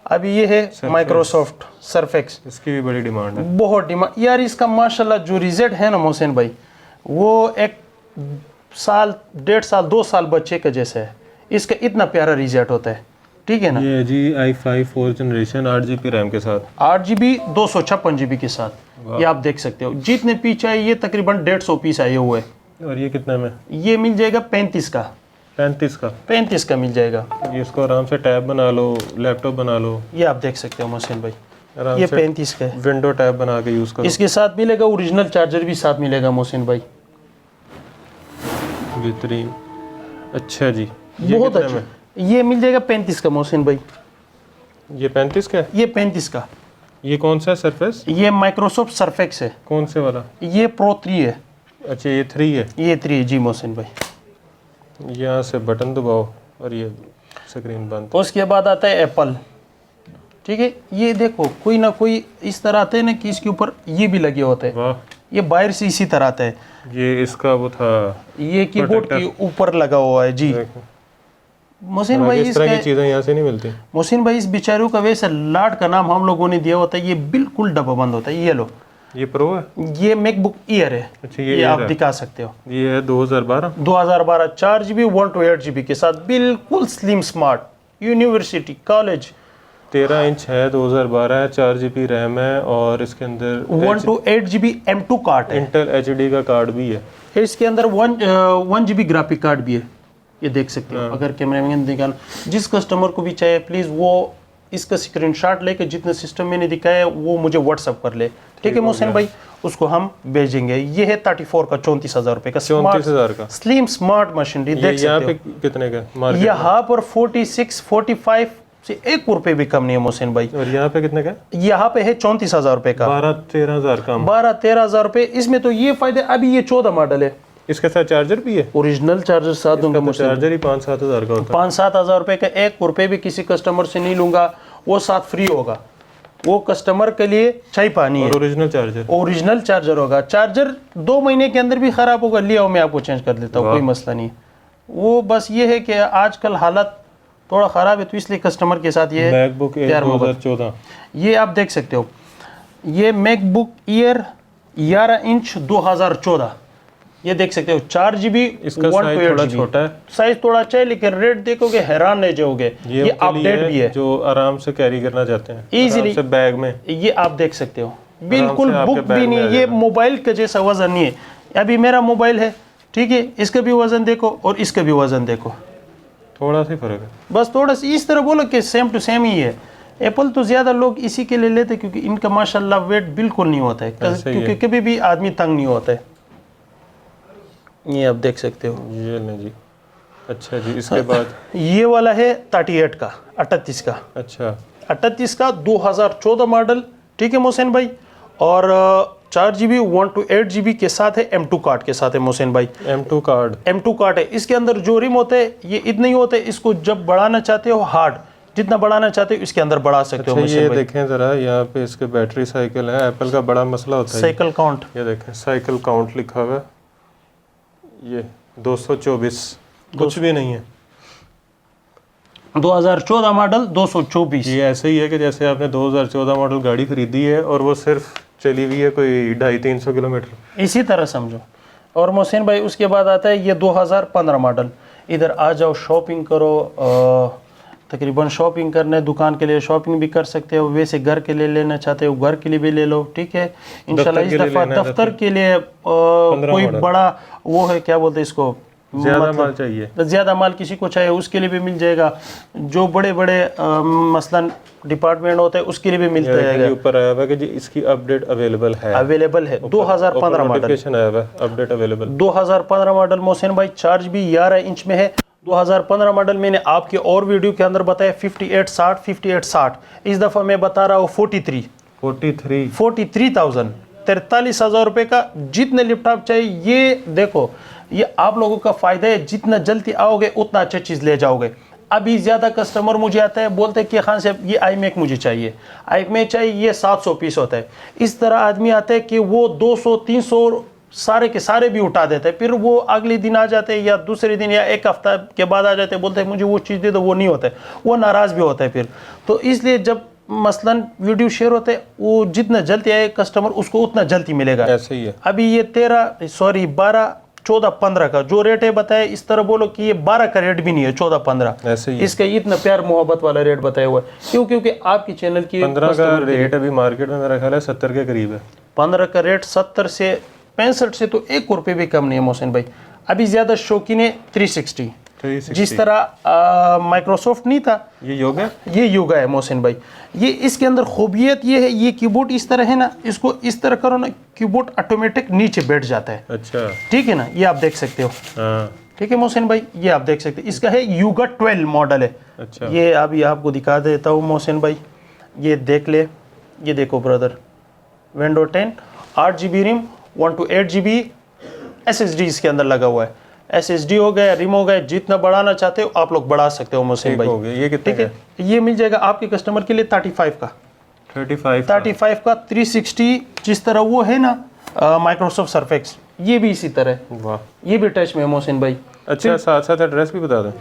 Speaker 1: अभी ये है माइक्रोसॉफ्ट सरफेक्स,
Speaker 2: इसकी भी बड़ी डिमांड है,
Speaker 1: बहुत डिमांड यार इसका। माशाल्लाह जो रिजल्ट है ना मोहसिन भाई, वो 1 साल 1.5 साल 2 साल बच्चे का जैसा है। इसका इतना प्यारा रिजल्ट होता है, ठीक है ना।
Speaker 2: ये जी i5 4th generation 8 GB RAM के साथ,
Speaker 1: 8 GB 256 GB के साथ, ये आप देख सकते हो। जितने पीस चाहिए ये तकरीबन 150 पीस आए हुए।
Speaker 2: और ये कितने में?
Speaker 1: ये मिल जाएगा 35 का।
Speaker 2: 35 का?
Speaker 1: 35 का मिल जाएगा।
Speaker 2: ये इसको आराम से टैब बना लो, लैपटॉप बना लो।
Speaker 1: ये आप देख सकते हो मोहसिन भाई,
Speaker 2: आराम
Speaker 1: ये
Speaker 2: से
Speaker 1: 35 का है।
Speaker 2: विंडो टैब बना के यूज़ करो।
Speaker 1: इसके साथ मिलेगा ओरिजिनल चार्जर भी साथ मिलेगा मोहसिन भाई।
Speaker 2: बेहतरीन। अच्छा जी, ये
Speaker 1: बहुत
Speaker 2: कितने
Speaker 1: अच्छा।
Speaker 2: में?
Speaker 1: ये मिल जाएगा 35 का मोहसिन भाई।
Speaker 2: ये 35 का है?
Speaker 1: ये 35 का।
Speaker 2: ये कौन सा है सरफेस?
Speaker 1: ये माइक्रोसॉफ्ट सरफेक्स है।
Speaker 2: कौन से वाला?
Speaker 1: ये प्रो 3 है।
Speaker 2: अच्छा ये 3 है।
Speaker 1: ये 3 है जी मोहसिन भाई।
Speaker 2: यहाँ से बटन दबाओ और ये स्क्रीन बंद।
Speaker 1: उसके बाद आता है एप्पल, ठीक है। ये देखो कोई ना कोई इस तरह आते हैं ना कि इसके ऊपर ये भी लगे होते हैं।
Speaker 2: वाह,
Speaker 1: ये बाहर से इसी तरह आता है।
Speaker 2: ये इसका वो था,
Speaker 1: ये कीबोर्ड के ऊपर लगा हुआ है जी।
Speaker 2: देखो।
Speaker 1: मोहसिन भाई
Speaker 2: इस तरह की
Speaker 1: इसका,
Speaker 2: चीज़ें यहाँ से नहीं मिलती।
Speaker 1: मोहसिन भाई इस बेचारों का वैसे लाड का नाम हम लोगों ने दिया होता है। ये बिल्कुल डब्बा बंद होता है। ये लो,
Speaker 2: ये प्रो है?
Speaker 1: ये मैकबुक एयर है।
Speaker 2: अच्छा
Speaker 1: ये आप दिखा सकते हो।
Speaker 2: ये है 2012।
Speaker 1: 2012 4 GB 128 GB के साथ, बिल्कुल slim smart, university college.
Speaker 2: 13 inch है, 2012 है, 4 GB रैम है और इसके अंदर
Speaker 1: 128 GB M2 कार्ड है।
Speaker 2: इंटेल HD का कार्ड भी है।
Speaker 1: इसके अंदर 1 GB ग्राफिक कार्ड भी है। ये देख सकते हो। अगर कैमरे में दिखाना, जिस कस्टमर को भी चाहिए प्लीज़ वो इसका स्क्रीनशॉट लेके जितने सिस्टम मैंने दिखाया वो मुझे व्हाट्सअप कर ले, ठीक है मोहसिन भाई, उसको हम भेजेंगे। ये है 34 का 34,000 रुपए का
Speaker 2: 34,000 का
Speaker 1: स्लिम स्मार्ट मशीनरी, देख
Speaker 2: यहाँ
Speaker 1: सकते
Speaker 2: पे
Speaker 1: हो।
Speaker 2: कितने का मार्केट?
Speaker 1: यहाँ पर 46 45 से 1 रुपए भी कम नहीं है मोहसिन भाई।
Speaker 2: और यहाँ पे कितने का?
Speaker 1: यहाँ पे है 34,000 रुपए का।
Speaker 2: 12-13,000 का।
Speaker 1: 12-13,000 रुपए। इसमें तो ये फायदे, अभी ये 14 मॉडल है।
Speaker 2: इसके साथ चार्जर भी है?
Speaker 1: ओरिजिनल चार्जर साथ दूंगा।
Speaker 2: तो चार्जर ही 5-7 हज़ार का होता है।
Speaker 1: 5-7 हज़ार रुपए का 1 रुपए भी किसी कस्टमर से नहीं लूंगा, वो साथ फ्री होगा। वो कस्टमर के लिए चाय पानी है।
Speaker 2: Original charger?
Speaker 1: ओरिजिनल चार्जर होगा। चार्जर 2 महीने के अंदर भी खराब होगा, लिया हो मैं आपको चेंज कर देता हूँ, कोई मसला नहीं। वो बस ये है कि आजकल हालत थोड़ा ख़राब है तो इसलिए कस्टमर के साथ ये
Speaker 2: मैकबुक एयर 2014।
Speaker 1: ये आप देख सकते हो। ये मैकबुक एयर 11 इंच 2014, ये देख सकते हो। 4 GB
Speaker 2: इसका साइज थोड़ा छोटा है,
Speaker 1: साइज थोड़ा अच्छा है, लेकिन रेट देखोगे हैरान रह जाओगे। ये अपडेट भी है,
Speaker 2: जो आराम से कैरी करना चाहते हैं
Speaker 1: इजीली
Speaker 2: से बैग में।
Speaker 1: ये आप देख सकते हो, बिल्कुल बुक भी नहीं, ये मोबाइल का जैसा वजन नहीं है। अभी मेरा मोबाइल है, ठीक है, इसका भी वजन देखो और इसका भी वजन देखो,
Speaker 2: थोड़ा सा फर्क है,
Speaker 1: बस थोड़ा सा। इस तरह बोलो कि सेम टू सेम ही है। एप्पल तो ज़्यादा लोग इसी के लिए लेते क्योंकि इनका माशाल्लाह वेट बिल्कुल नहीं होता है, क्योंकि कभी भी आदमी तंग नहीं होता है। ये आप देख सकते हो।
Speaker 2: ये नहीं जी। अच्छा जी, इसके बाद
Speaker 1: ये वाला है 38 का 38 का।
Speaker 2: अच्छा
Speaker 1: 38 का 2014 मॉडल, ठीक है मोहसिन भाई। और 4 GB 128 GB के साथ है, M2 कार्ड के साथ है मोहसिन भाई।
Speaker 2: M2 card?
Speaker 1: M2 कार्ड है। इसके अंदर जो रिम होते हैं ये इतने ही होते हैं, इसको जब बढ़ाना चाहते हो हार्ड, जितना बढ़ाना चाहते हो इसके अंदर बढ़ा सकते हो।
Speaker 2: ये देखें ज़रा, यहाँ पे इसके बैटरी साइकिल है। एप्पल का बड़ा मसला होता है
Speaker 1: साइकिल काउंट,
Speaker 2: ये देखें साइकिल काउंट लिखा हुआ है, ये 224 कुछ भी नहीं है।
Speaker 1: 2014 मॉडल 224।
Speaker 2: ये ऐसे ही है कि जैसे आपने 2014 मॉडल गाड़ी खरीदी है और वो सिर्फ चली हुई है कोई 250-300 किलोमीटर,
Speaker 1: इसी तरह समझो। और मोहसिन भाई उसके बाद आता है ये 2015 मॉडल। इधर आ जाओ, शॉपिंग करो, तकरीबन शॉपिंग करने, दुकान के लिए शॉपिंग भी कर सकते हो, वैसे घर के लिए लेना चाहते हो घर के लिए भी ले लो, ठीक है इंशाल्लाह। इस दफ़ा दफ्तर के लिए कोई बड़ा वो है, क्या बोलते हैं इसको,
Speaker 2: ज़्यादा माल चाहिए,
Speaker 1: ज़्यादा माल किसी को चाहिए उसके लिए भी मिल जाएगा। जो बड़े बड़े मसलन डिपार्टमेंट होते हैं उसके लिए भी मिलता है।
Speaker 2: ऊपर आया हुआ है कि जी इसकी अपडेट अवेलेबल है,
Speaker 1: 2015 model,
Speaker 2: update available
Speaker 1: 2015 model Mohsin भाई। 4 GB 11 इंच में है, 2015 मॉडल। मैंने आपके और वीडियो के अंदर बताया 5860 5860, इस दफ़ा मैं बता रहा हूँ 43,000 43,000 रुपये का। जितने लैपटॉप चाहिए ये देखो, ये आप लोगों का फ़ायदा है, जितना जल्दी आओगे उतना अच्छा चीज़ ले जाओगे। अभी ज़्यादा कस्टमर मुझे आता है, बोलते हैं कि खान साहब ये iMac मुझे चाहिए, iMac चाहिए, ये 700 पीस होता है। इस तरह आदमी आता है कि वो 200-300 सारे के सारे भी उठा देते हैं, फिर वो अगले दिन आ जाते हैं या दूसरे दिन या एक हफ्ता के बाद आ जाते हैं, बोलते हैं मुझे वो चीज़ दे दो, वो नहीं होता है, वो नाराज़ भी होता है फिर। तो इसलिए जब मसलन वीडियो शेयर होते हैं, वो जितना जल्दी आए कस्टमर उसको उतना जल्दी मिलेगा।
Speaker 2: ऐसे ही है।
Speaker 1: अभी ये 12 14-15 का जो रेट है बताया, इस तरह बोलो कि ये 12 का रेट भी नहीं है, 14-15
Speaker 2: ऐसे ही है।
Speaker 1: इसका इतना प्यार मोहब्बत वाला रेट बताया हुआ है। क्यों? क्योंकि आपकी चैनल की
Speaker 2: 15 का रेट अभी मार्केट में मेरा ख्याल है 70 के करीब है।
Speaker 1: 15 का रेट 70 से 65 से तो 1 रुपये भी कम नहीं है मोहसिन भाई। अभी ज्यादा शौकीन है 360 जिस तरह माइक्रोसॉफ्ट नहीं था,
Speaker 2: ये योगा,
Speaker 1: ये योगा है मोहसिन भाई। ये इसके अंदर खूबियत ये है, ये कीबोर्ड इस तरह है ना, इसको इस तरह करो ना, कीबोर्ड ऑटोमेटिक नीचे बैठ जाता है।
Speaker 2: अच्छा,
Speaker 1: ठीक है ना, ये आप देख सकते हो।
Speaker 2: हाँ,
Speaker 1: ठीक है मोहसिन भाई, ये आप देख सकते हैं। इसका है योगा 12 मॉडल है।
Speaker 2: अच्छा,
Speaker 1: ये अभी आपको दिखा देता हूँ मोहसिन भाई, ये देख ले, ये देखो brother, window 10 8GB RAM 128GB SSD इसके अंदर लगा हुआ है। SSD हो गया, रिम हो गया, जितना बढ़ाना चाहते हो आप लोग बढ़ा सकते हो मोहसिन भाई।
Speaker 2: हो गया। ये कितने
Speaker 1: ठीक है, ये मिल जाएगा आपके कस्टमर के लिए 35 का
Speaker 2: 35
Speaker 1: का 360 जिस तरह वो है ना माइक्रोसॉफ्ट सरफेक्स, ये भी इसी तरह है।
Speaker 2: वाह,
Speaker 1: ये भी टच में है मोहसिन भाई।
Speaker 2: अच्छा, साथ साथ एड्रेस भी बता दें।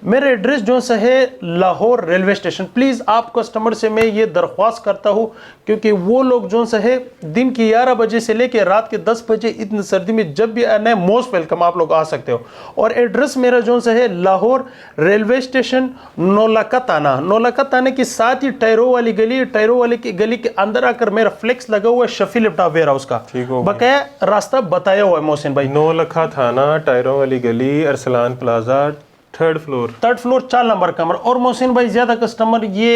Speaker 1: मेरा एड्रेस जो सा है लाहौर रेलवे स्टेशन। प्लीज़ आप कस्टमर से मैं ये दरख्वास्त करता हूँ, क्योंकि वो लोग जो सा है दिन की 11 बजे से लेकर रात के 10 बजे इतनी सर्दी में जब भी आना है मोस्ट वेलकम, आप लोग आ सकते हो। और एड्रेस मेरा जो सा है लाहौर रेलवे स्टेशन नौलखा थाना, नौलखा थाने के साथ ही टैरो वाली गली, टैरो वाली की गली के अंदर आकर मेरा फ्लेक्स लगा हुआ है शफी लैपटॉप वेयर हाउस का, बकाया रास्ता बताया हुआ है मोहसिन भाई।
Speaker 2: नौलखा थाना, टायरों वाली गली, Arsalan plaza, 3rd floor
Speaker 1: 4 number कमरा। और मोहसिन भाई ज्यादा कस्टमर ये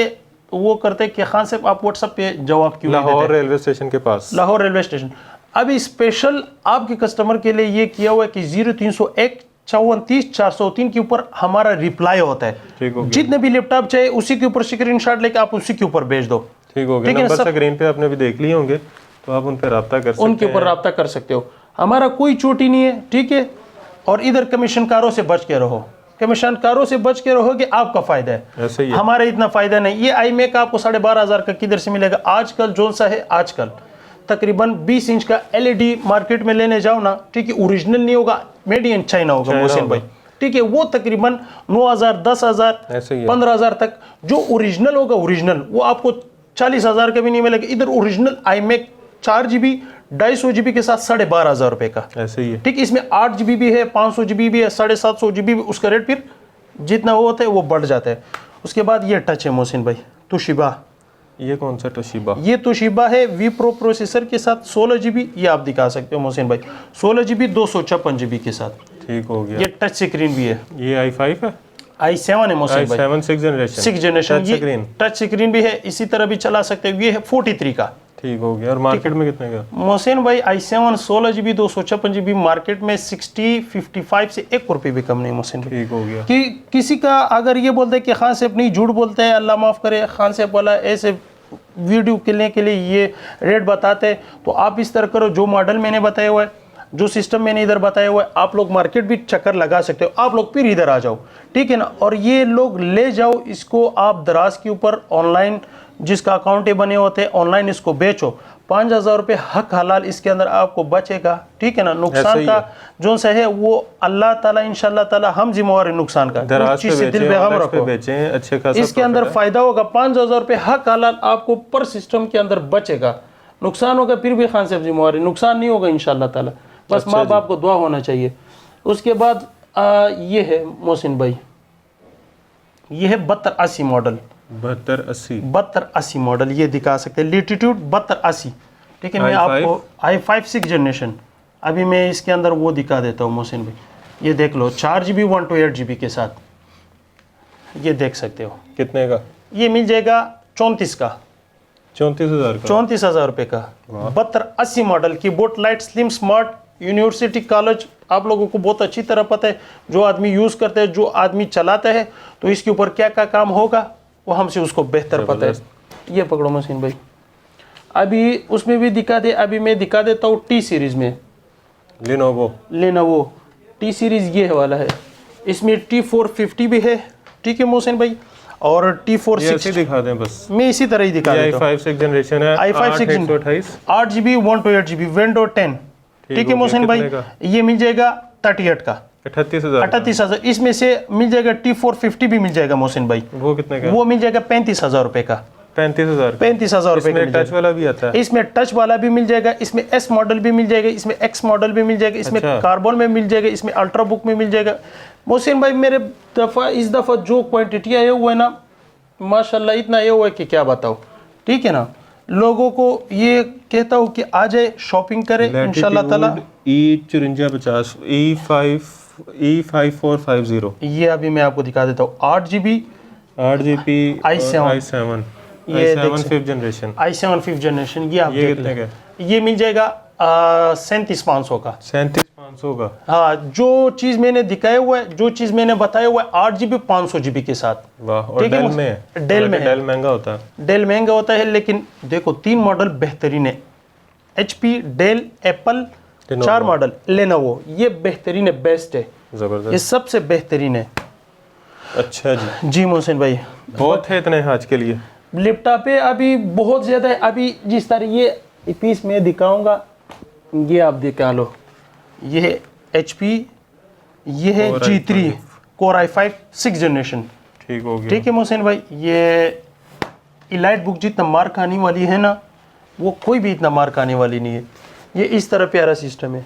Speaker 1: वो करते हैं कि खान साहब आप व्हाट्सएप पे जवाब क्यों नहीं देते?
Speaker 2: लाहौर रेलवे स्टेशन के पास,
Speaker 1: लाहौर रेलवे स्टेशन। अभी स्पेशल आपके कस्टमर के लिए ये किया हुआ है कि 0301 5430 403 के ऊपर हमारा रिप्लाई होता है।
Speaker 2: ठीक हो गया।
Speaker 1: जितने भी लैपटॉप चाहिए उसी के ऊपर स्क्रीनशॉट लेके आप उसी के ऊपर भेज दो।
Speaker 2: ठीक हो गया। नंबर स्क्रीन पे आपने भी देख लिए होंगे, तो आप उन पर रब्ता कर सकते हैं,
Speaker 1: उनके ऊपर रब्ता कर सकते हो। हमारा कोई चोटी नहीं है, ठीक है। और इधर कमीशनकारों से बच के रहो, कमीशनकारों से बच के रहोगे आपका फायदा है,
Speaker 2: ऐसे ही है।
Speaker 1: हमारा इतना फायदा नहीं। ये iMac आपको 12,500 का किधर से मिलेगा? आजकल जो सा है, आजकल तकरीबन 20 इंच का LED मार्केट में लेने जाओ ना, ठीक है, ओरिजिनल नहीं होगा, मेड इन चाइना होगा मोहसिन भाई, ठीक है। वो तकरीबन 9,000 10,000 15,000 तक जो ओरिजिनल होगा, ओरिजिनल वो आपको 40,000 का भी नहीं मिलेगा। इधर ओरिजिनल iMac 4GB 250GB के साथ 12,500 रुपए का,
Speaker 2: ऐसे ही है।
Speaker 1: ठीक, इसमें 8GB भी है, 500GB भी है, 750GB भी, उसका रेट फिर जितना वो होता है वो बढ़ जाता है। उसके बाद ये टच है मोहसिन भाई, तोशिबा।
Speaker 2: ये कौन सा तोशिबा?
Speaker 1: ये तोशिबा है वी प्रो प्रोसेसर के साथ 16GB, ये आप दिखा सकते हो मोहसिन भाई, 16GB 256GB के साथ।
Speaker 2: ठीक हो गया।
Speaker 1: ये टच स्क्रीन भी है,
Speaker 2: ये i5 है,
Speaker 1: i7 है मोहसिन भाई,
Speaker 2: i7 6th जनरेशन,
Speaker 1: ये टच स्क्रीन भी है, इसी तरह भी चला सकते हो। ये है 43 का।
Speaker 2: ठीक हो गया। और मार्केट में कितने का?
Speaker 1: मोहसिन भाई i7 16GB 256GB मार्केट में 55 से 1 रुपये भी कम नहीं मोहसिन भाई।
Speaker 2: ठीक हो गया।
Speaker 1: कि किसी का अगर ये बोलते हैं कि खान साहब नहीं, झूठ बोलते हैं, अल्लाह माफ़ करे, खान साहब वाला ऐसे वीडियो करने के लिए ये रेट बताते हैं, तो आप इस तरह करो, जो मॉडल मैंने बताया हुआ है, जो सिस्टम मैंने इधर बताया हुआ है, आप लोग मार्केट भी चक्कर लगा सकते हो, आप लोग फिर इधर आ जाओ, ठीक है ना। और ये लोग ले जाओ, इसको आप दराज के ऊपर ऑनलाइन, जिसका अकाउंट बने होते हैं, ऑनलाइन इसको बेचो, 5,000 रुपये हक हलाल इसके अंदर आपको बचेगा, ठीक है ना। नुकसान का जो सा है वो अल्लाह ताला इंशाल्लाह ताला हम जिम्मेवार है नुकसान का, उस चीज से दिल बेगम रखो,
Speaker 2: अच्छे खासा
Speaker 1: इसके अंदर फायदा होगा। 5,000 रुपये हक हलाल आपको पर सिस्टम के अंदर बचेगा, नुकसान होगा फिर भी खान साहब जिम्मेवार है, नुकसान नहीं होगा इंशाल्लाह ताला, बस माँ बाप को दुआ होना चाहिए। उसके बाद ये है मोहसिन भाई, ये है 7280 मॉडल,
Speaker 2: 7280
Speaker 1: मॉडल, ये दिखा सकते हैं, लिटिट्यूड 7280, ठीक है। मैं आपको i5 6th जनरेशन, अभी मैं इसके अंदर वो दिखा देता हूँ मोहसिन भाई, ये देख लो, 4GB 128GB के साथ, ये देख सकते हो।
Speaker 2: कितने का?
Speaker 1: ये मिल जाएगा 34 का,
Speaker 2: 34,000 का,
Speaker 1: 34,000 रुपये का। 7280 मॉडल की boat light slim smart university college, आप लोगों को बहुत अच्छी तरह पता है, जो आदमी यूज़ करता है, जो आदमी चलाता है, तो इसके ऊपर क्या क्या काम होगा वो हमसे उसको बेहतर पता है। ये पकड़ो मशीन भाई, अभी उसमें भी दिखा दे, अभी मैं दिखा देता हूँ टी सीरीज़ में, लेनोवो टी सीरीज़ ये वाला है, इसमें T450 भी है, ठीक है मोहसिन भाई, और T460
Speaker 2: दिखा दें बस,
Speaker 1: मैं इसी तरह ही दिखा देता हूँ।
Speaker 2: i5 6th जनरेशन है,
Speaker 1: i5 8GB 128GB विंडो 10, ठीक है मोहसिन भाई, ये मिल जाएगा 38 का, 38,000। इसमें से मिल जाएगा T450 भी मिल जाएगा मोहसिन भाई,
Speaker 2: वो कितने का?
Speaker 1: वो मिल जाएगा 35,000 रुपये का,
Speaker 2: 35,000
Speaker 1: 35,000 रुपए का
Speaker 2: इसमें
Speaker 1: मिल
Speaker 2: टच
Speaker 1: जाएगा।
Speaker 2: वाला भी आता है?
Speaker 1: इसमें टच वाला भी मिल जाएगा, इसमें एस मॉडल भी मिल जाएगा, इसमें एक्स मॉडल भी मिल जाएगा, इसमें
Speaker 2: अच्छा।
Speaker 1: कार्बन में मिल जाएगा, इसमें अल्ट्रा बुक में मिल जाएगा। मोहसिन भाई मेरे इस दफ़ा जो क्वांटिटी आया हुआ है ना, माशाल्लाह इतना आया हुआ है कि क्या बताओ। ठीक है ना, लोगों को ये कहता हूँ कि आ जाए शॉपिंग करें इंशाल्लाह ताला।
Speaker 2: E5450 E5450
Speaker 1: ये अभी मैं आपको दिखा देता हूँ, 8GB
Speaker 2: 8GB
Speaker 1: i7 ये
Speaker 2: i7 5th generation.
Speaker 1: i7 5th generation. ये आप
Speaker 2: ये
Speaker 1: देख
Speaker 2: कितने
Speaker 1: लें,
Speaker 2: का?
Speaker 1: ये मिल जाएगा 37,500 का।
Speaker 2: 37,500 का।
Speaker 1: हाँ, जो चीज़ मैंने दिखाया हुआ है, जो चीज़ मैंने बताया हुआ है 8GB 500GB के साथ।
Speaker 2: वाह। और
Speaker 1: ठीक है,
Speaker 2: डेल में है?
Speaker 1: डेल में है।
Speaker 2: डेल महंगा होता है।
Speaker 1: डेल महंगा होता है, लेकिन देखो 3 मॉडल बेहतरीन है, HP, Dell, Apple, 4 model, Lenovo, ये बेहतरीन है, बेस्ट है, ये
Speaker 2: जबरदस्त।
Speaker 1: सबसे बेहतरीन है।
Speaker 2: अच्छा जी,
Speaker 1: जी मोहसिन भाई,
Speaker 2: बहुत है इतने आज के लिए?
Speaker 1: लैपटॉप पे अभी बहुत ज़्यादा है। अभी जिस तरह ये पीस मैं दिखाऊंगा, ये आप दिखा लो, ये है HP, ये है
Speaker 2: Core
Speaker 1: G3
Speaker 2: i5
Speaker 1: Core i5 6th generation.
Speaker 2: ठीक हो गया।
Speaker 1: ठीक है मोहसिन भाई, ये इलाइट बुक जितना मार खाने वाली है ना, वो कोई भी इतना मार खाने वाली नहीं है। ये इस तरह प्यारा सिस्टम है।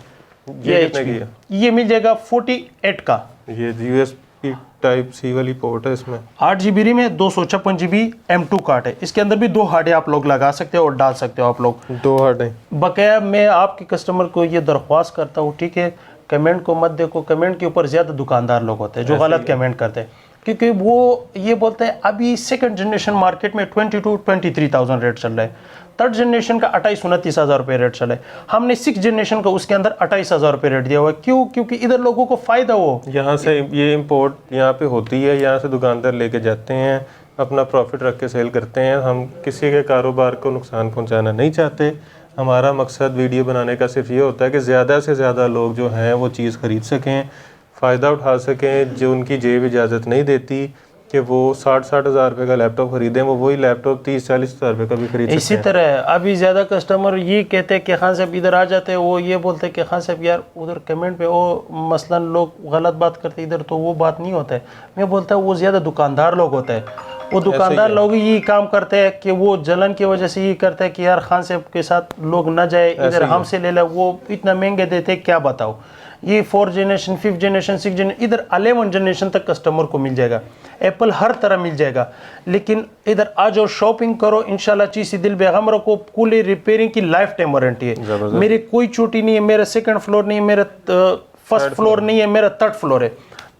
Speaker 2: ये कितने की है?
Speaker 1: ये मिल जाएगा 48 का।
Speaker 2: ये USB टाइप C वाली पोर्ट है इसमें।
Speaker 1: 8GB रैम है, 256GB M2 कार्ड है। इसके अंदर भी 2 हार्ड आप लोग लगा सकते हो और डाल सकते हो आप लोग।
Speaker 2: 2 हार्ड है।
Speaker 1: बकाया मैं आपके कस्टमर को ये दरख्वास्त करता हूँ, ठीक है, कमेंट को मत देखो। कमेंट के ऊपर ज़्यादा दुकानदार लोग होते हैं जो गलत कमेंट करते हैं, क्योंकि वो ये बोलते हैं अभी सेकंड जनरेशन मार्केट में 22-23,000 रेट चल रहा है, थर्ड जनरेशन का 28-29,000 रुपये रेट चला है। हमने 6th जनरेशन का उसके अंदर 28,000 रुपये रेट दिया हुआ है। क्यों? क्योंकि इधर लोगों को फ़ायदा हो।
Speaker 2: यहाँ से ये इंपोर्ट यहाँ पे होती है, यहाँ से दुकानदार लेके जाते हैं, अपना प्रॉफिट रख के सेल करते हैं। हम किसी के कारोबार को नुकसान पहुँचाना नहीं चाहते। हमारा मकसद वीडियो बनाने का सिर्फ ये होता है कि ज़्यादा से ज़्यादा लोग जो हैं वो चीज़ ख़रीद सकें, फ़ायदा उठा सकें। जो उनकी जेब इजाज़त नहीं देती कि वो 60-60 हज़ार रुपये का लैपटॉप ख़रीदें, वो वही लैपटॉप 30-40 हज़ार रुपये का भी खरीद सकते हैं।
Speaker 1: इसी तरह अभी ज़्यादा कस्टमर ये कहते हैं कि खान साहब इधर आ जाते हैं, वो ये बोलते हैं कि खान साहब यार उधर कमेंट पे वो मसलन लोग गलत बात करते हैं, इधर तो वो बात नहीं होता है। मैं बोलता हूँ वो ज़्यादा दुकानदार लोग होते हैं, वो दुकानदार लोग यही काम करते हैं कि वो जलन की वजह से यही करते हैं कि यार खान साहब के साथ लोग ना जाए, इधर हमसे ले ले, वो इतना महंगे देते हैं क्या बताओ। ये 4th generation, 5th generation, 6th generation, इधर 11 जनरेशन तक कस्टमर को मिल जाएगा। एप्पल हर तरह मिल जाएगा, लेकिन इधर आ जाओ शॉपिंग करो इंशाल्लाह। चीज़ दिल बेगम रखो, कूलर रिपेयरिंग की लाइफ टाइम वारंटी है। मेरी कोई चोटी नहीं है, मेरा 2nd फ्लोर नहीं है, मेरा 1st फ्लोर नहीं है, मेरा 3rd फ्लोर है।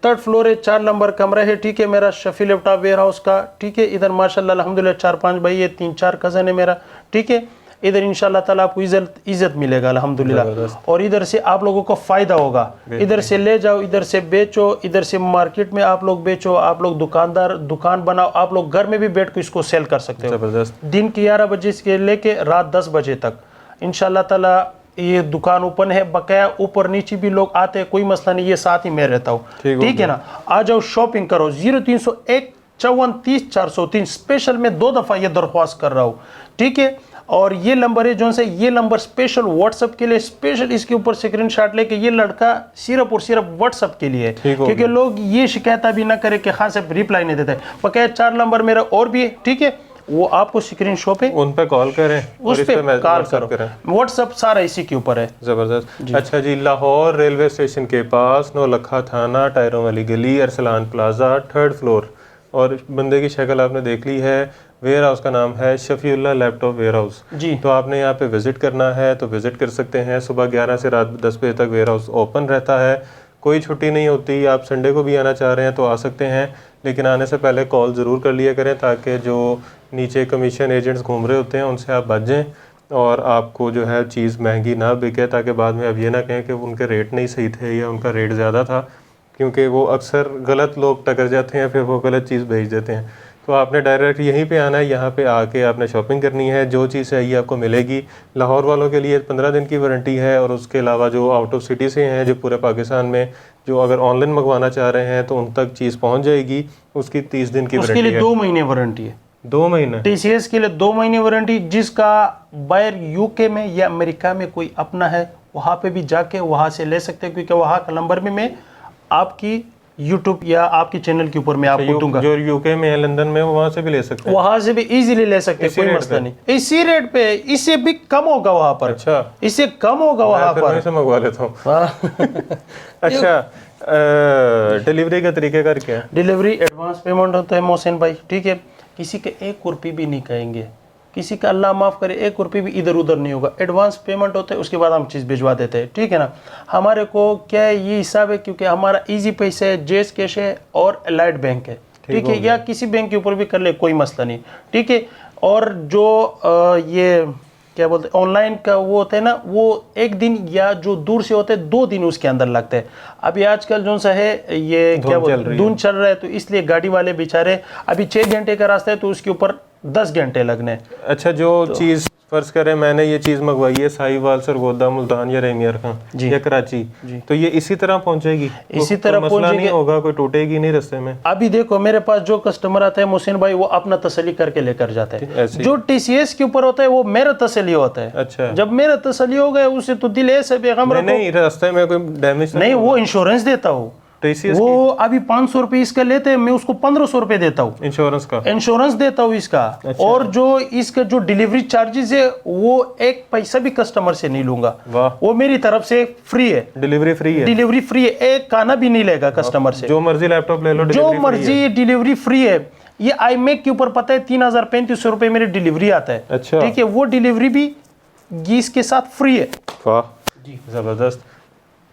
Speaker 1: 3rd फ्लोर है, 4 नंबर कमरा है, ठीक है, मेरा शफी लैपटॉप वेयर हाउस का। ठीक है, इधर माशाल्लाह अल्हम्दुलिल्लाह 4-5 भाई है, 3-4 कज़न है मेरा। ठीक है, इधर इंशाल्लाह ताला आपको इज्जत मिलेगा अल्हम्दुलिल्लाह, और इधर से आप लोगों को फ़ायदा होगा। इधर से ले जाओ, इधर से बेचो, इधर से मार्केट में आप लोग बेचो, आप लोग दुकानदार दुकान बनाओ, आप लोग घर में भी बैठ कर इसको सेल कर सकते हो।
Speaker 2: ज़बरदस्त।
Speaker 1: दिन के 11 बजे से लेके रात 10 बजे तक इंशाल्लाह ताला ये दुकान ओपन है। बकाया ऊपर नीचे भी लोग आते हैं, कोई मसला नहीं, ये साथ ही मैं रहता हूँ। ठीक है ना, आ जाओ शॉपिंग करो। 0301 54 30 403 स्पेशल में 2 दफ़ा ये दरख्वास्त कर रहा हूँ। ठीक है, और ये नंबर है जो से, ये नंबर स्पेशल व्हाट्सअप के लिए, स्पेशल इसके ऊपर स्क्रीनशॉट लेके, ये लड़का सिर्फ और सिर्फ व्हाट्सअप के लिए, क्योंकि लोग ये शिकायत भी ना करे कि खान साहब रिप्लाई नहीं देते। बकाया 4 नंबर मेरा और भी है, ठीक है, वो आपको स्क्रीनशॉट पे
Speaker 2: उन पे कॉल करें,
Speaker 1: उस पे कॉल करो, व्हाट्सअप सारा इसी के ऊपर है।
Speaker 2: ज़बरदस्त। अच्छा जी, लाहौर रेलवे स्टेशन के पास, नौलखा थाना, टायरों वाली गली, अरसलान प्लाजा, 3rd फ्लोर। और बंदे की शक्ल आपने देख ली है। वेयर हाउस का नाम है शफीउल्लाह लैपटॉप वेयर हाउस
Speaker 1: जी।
Speaker 2: तो आपने यहाँ पे विज़िट करना है तो विज़िट कर सकते हैं। सुबह 11 से रात 10 बजे तक वेयर हाउस ओपन रहता है, कोई छुट्टी नहीं होती। आप संडे को भी आना चाह रहे हैं तो आ सकते हैं, लेकिन आने से पहले कॉल ज़रूर कर लिया करें, ताकि जो नीचे कमीशन एजेंट्स घूम रहे होते हैं उनसे आप बच जाएँ और आपको जो है चीज़ महंगी ना बिके, ताकि बाद में अब ये ना कहें कि उनके रेट नहीं सही थे या उनका रेट ज़्यादा था, क्योंकि वो अक्सर गलत लोग टकर जाते हैं, फिर वो गलत चीज़ भेज देते हैं। तो आपने डायरेक्ट यहीं पे आना है, यहाँ पे आके आपने शॉपिंग करनी है, जो चीज़ चाहिए आपको मिलेगी। लाहौर वालों के लिए 15 दिन की वारंटी है, और उसके अलावा जो आउट ऑफ सिटी से हैं, जो पूरे पाकिस्तान में जो अगर ऑनलाइन मंगवाना चाह रहे हैं तो उन तक चीज़ पहुँच जाएगी। उसकी 30 दिन की वारंटी है।
Speaker 1: उसके लिए 2 महीने वारंटी है।
Speaker 2: 2 महीने
Speaker 1: TCS के लिए 2 महीने वारंटी। जिसका बायर UK में या अमेरिका में कोई अपना है, वहाँ पे भी जाके वहाँ से ले सकते हैं, क्योंकि वहाँ का नंबर में मैं आपकी यूट्यूब या आपके चैनल के ऊपर मैं आपको दूंगा।
Speaker 2: जो यूके में है, लंदन में, वहां से भी ले सकते हैं,
Speaker 1: वहां से भी इजीली ले सकते हैं, कोई मसला नहीं। इसी रेट पे, इससे भी कम होगा वहां पर।
Speaker 2: अच्छा,
Speaker 1: इससे कम होगा वहां पर।
Speaker 2: मैं मंगवा लेता हूँ। अच्छा, डिलीवरी का तरीकेकार क्या है?
Speaker 1: डिलीवरी एडवांस पेमेंट होता है मोहसिन भाई, ठीक है। किसी के 1 रुपये भी नहीं कहेंगे, किसी का अल्लाह माफ़ करे 1 रुपये भी इधर उधर नहीं होगा। एडवांस पेमेंट होता है, उसके बाद हम चीज़ भिजवा देते हैं, ठीक है ना। हमारे को क्या है, ये हिसाब है, क्योंकि हमारा इजी पैसा है, जेस कैश है और एलाइड बैंक है, ठीक है। या किसी बैंक के ऊपर भी कर ले, कोई मसला नहीं, ठीक है। और जो ये क्या बोलते हैं ऑनलाइन का वो होता है ना, वो 1 दिन या जो दूर से होते हैं 2 दिन उसके अंदर लगते हैं। अभी आजकल जो सा है ये क्या बोलते हैं, धुंध चल रहा है, तो इसलिए गाड़ी वाले बेचारे, अभी 6 घंटे का रास्ता है तो उसके ऊपर 10 घंटे लगने।
Speaker 2: अच्छा, जो चीज़ फर्ज करें मैंने ये चीज़ मंगवाई है साहिवाल, सरगोदा, मुल्तान या रेमियर खां या कराची, तो ये इसी तरह पहुंचेगी?
Speaker 1: इसी तरह
Speaker 2: मसला नहीं होगा, कोई टूटेगी नहीं रास्ते में?
Speaker 1: अभी देखो मेरे पास जो कस्टमर आता है मोहसिन भाई, वो अपना तसल्ली करके लेकर जाते हैं। जो TCS के ऊपर होता है वो मेरा तसल्ली होता है। अच्छा, जब मेरा तसल्ली हो गया उसे तो दिल ऐसे बेगम रखो।
Speaker 2: नहीं, रास्ते में कोई डैमेज
Speaker 1: नहीं, वो इंश्योरेंस देता हूँ। वो अभी 500 रुपए इसका लेते हैं, मैं उसको 1500 रुपए देता हूँ इंश्योरेंस देता हूँ इसका। अच्छा। और जो इसका जो डिलीवरी चार्जेस है वो 1 पैसा भी कस्टमर से नहीं लूंगा, वो मेरी तरफ से फ्री है। डिलीवरी फ्री है, डिलीवरी फ्री है, 1 काना भी नहीं लेगा कस्टमर से।
Speaker 2: जो मर्जी लैपटॉप ले लो,
Speaker 1: जो मर्जी, डिलीवरी फ्री है। ये iMac के ऊपर पता है 3035 रुपए मेरी डिलीवरी आता है। अच्छा, ठीक है, वो डिलीवरी भी इसके साथ फ्री है।
Speaker 2: वाह जी, जबरदस्त,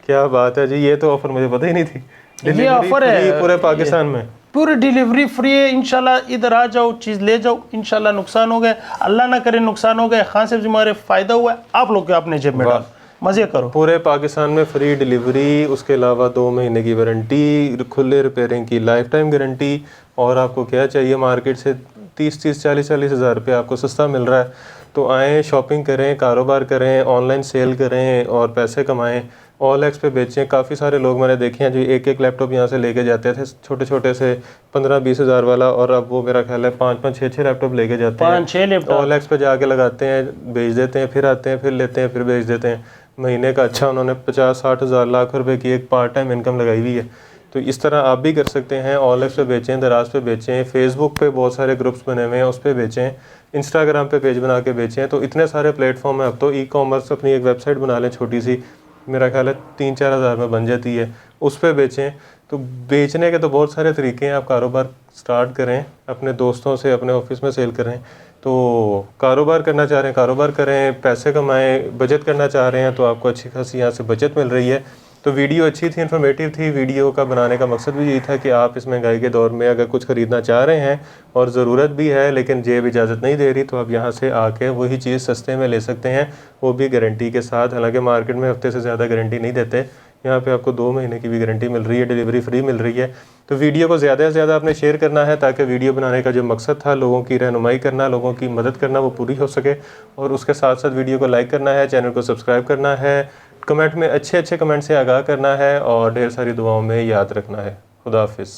Speaker 2: क्या बात है जी, ये तो ऑफर मुझे पता ही नहीं थी।
Speaker 1: ये ऑफर है
Speaker 2: पूरे पाकिस्तान में,
Speaker 1: पूरी डिलीवरी फ्री है। इंशाल्लाह इधर आ जाओ, चीज़ ले जाओ। इंशाल्लाह नुकसान हो गए, अल्लाह ना करे नुकसान हो गए, खान साहब जी हमारे फ़ायदा हुआ है, आप लोग के अपने जेब में डाल, मज़े करो।
Speaker 2: पूरे पाकिस्तान में फ्री डिलीवरी, उसके अलावा 2 महीने की वारंटी, खुले रिपेयरिंग की लाइफ टाइम गारंटी। और आपको क्या चाहिए, मार्केट से 30-40 हज़ार रुपये आपको सस्ता मिल रहा है। तो आएँ, शॉपिंग करें, कारोबार करें, ऑनलाइन सेल करें और पैसे कमाएं, OLX पे बेचें। काफ़ी सारे लोग मैंने देखे हैं जो एक लैपटॉप यहाँ से लेके जाते थे, छोटे छोटे से 15-20 हज़ार वाला, और अब वो मेरा ख्याल है 5-5, 6-6 लैपटॉप लेके जाते हैं,
Speaker 1: 5-6 लैपटॉप
Speaker 2: OLX पे जाके लगाते हैं, बेच देते हैं, फिर आते हैं, फिर लेते हैं, फिर बेच देते हैं। महीने का अच्छा उन्होंने 50-60 हज़ार लाख रुपए की एक पार्ट टाइम इनकम लगाई हुई है। तो इस तरह आप भी कर सकते हैं। OLX पे बेचें, दराज पे बेचें, फेसबुक पे बहुत सारे ग्रुप्स बने हुए हैं उस पर बेचें, इंस्टाग्राम पे पेज बना के बेचें। तो इतने सारे प्लेटफॉर्म है। अब तो ई-कॉमर्स अपनी एक वेबसाइट बना लें छोटी सी, मेरा ख्याल है 3-4 हज़ार में बन जाती है, उस पर बेचें। तो बेचने के तो बहुत सारे तरीके हैं। आप कारोबार स्टार्ट करें, अपने दोस्तों से, अपने ऑफिस में सेल करें। तो कारोबार करना चाह रहे हैं, कारोबार करें, पैसे कमाएं, बचत करना चाह रहे हैं तो आपको अच्छी खासी यहाँ से बचत मिल रही है। तो वीडियो अच्छी थी, इन्फॉर्मेटिव थी। वीडियो का बनाने का मकसद भी यही था कि आप इस महंगाई के दौर में अगर कुछ ख़रीदना चाह रहे हैं और ज़रूरत भी है लेकिन जेब इजाज़त नहीं दे रही, तो आप यहाँ से आके वही चीज़ सस्ते में ले सकते हैं, वो भी गारंटी के साथ। हालांकि मार्केट में हफ्ते से ज़्यादा गारंटी नहीं देते, यहाँ पे आपको 2 महीने की भी गारंटी मिल रही है, डिलीवरी फ्री मिल रही है। तो वीडियो को ज़्यादा से ज़्यादा आपने शेयर करना है ताकि वीडियो बनाने का जो मकसद था, लोगों की रहनुमाई करना, लोगों की मदद करना, वो पूरी हो सके। और उसके साथ साथ वीडियो को लाइक करना है, चैनल को सब्सक्राइब करना है, कमेंट में अच्छे अच्छे कमेंट से आगाह करना है और ढेर सारी दुआओं में याद रखना है। खुदा हाफिज़।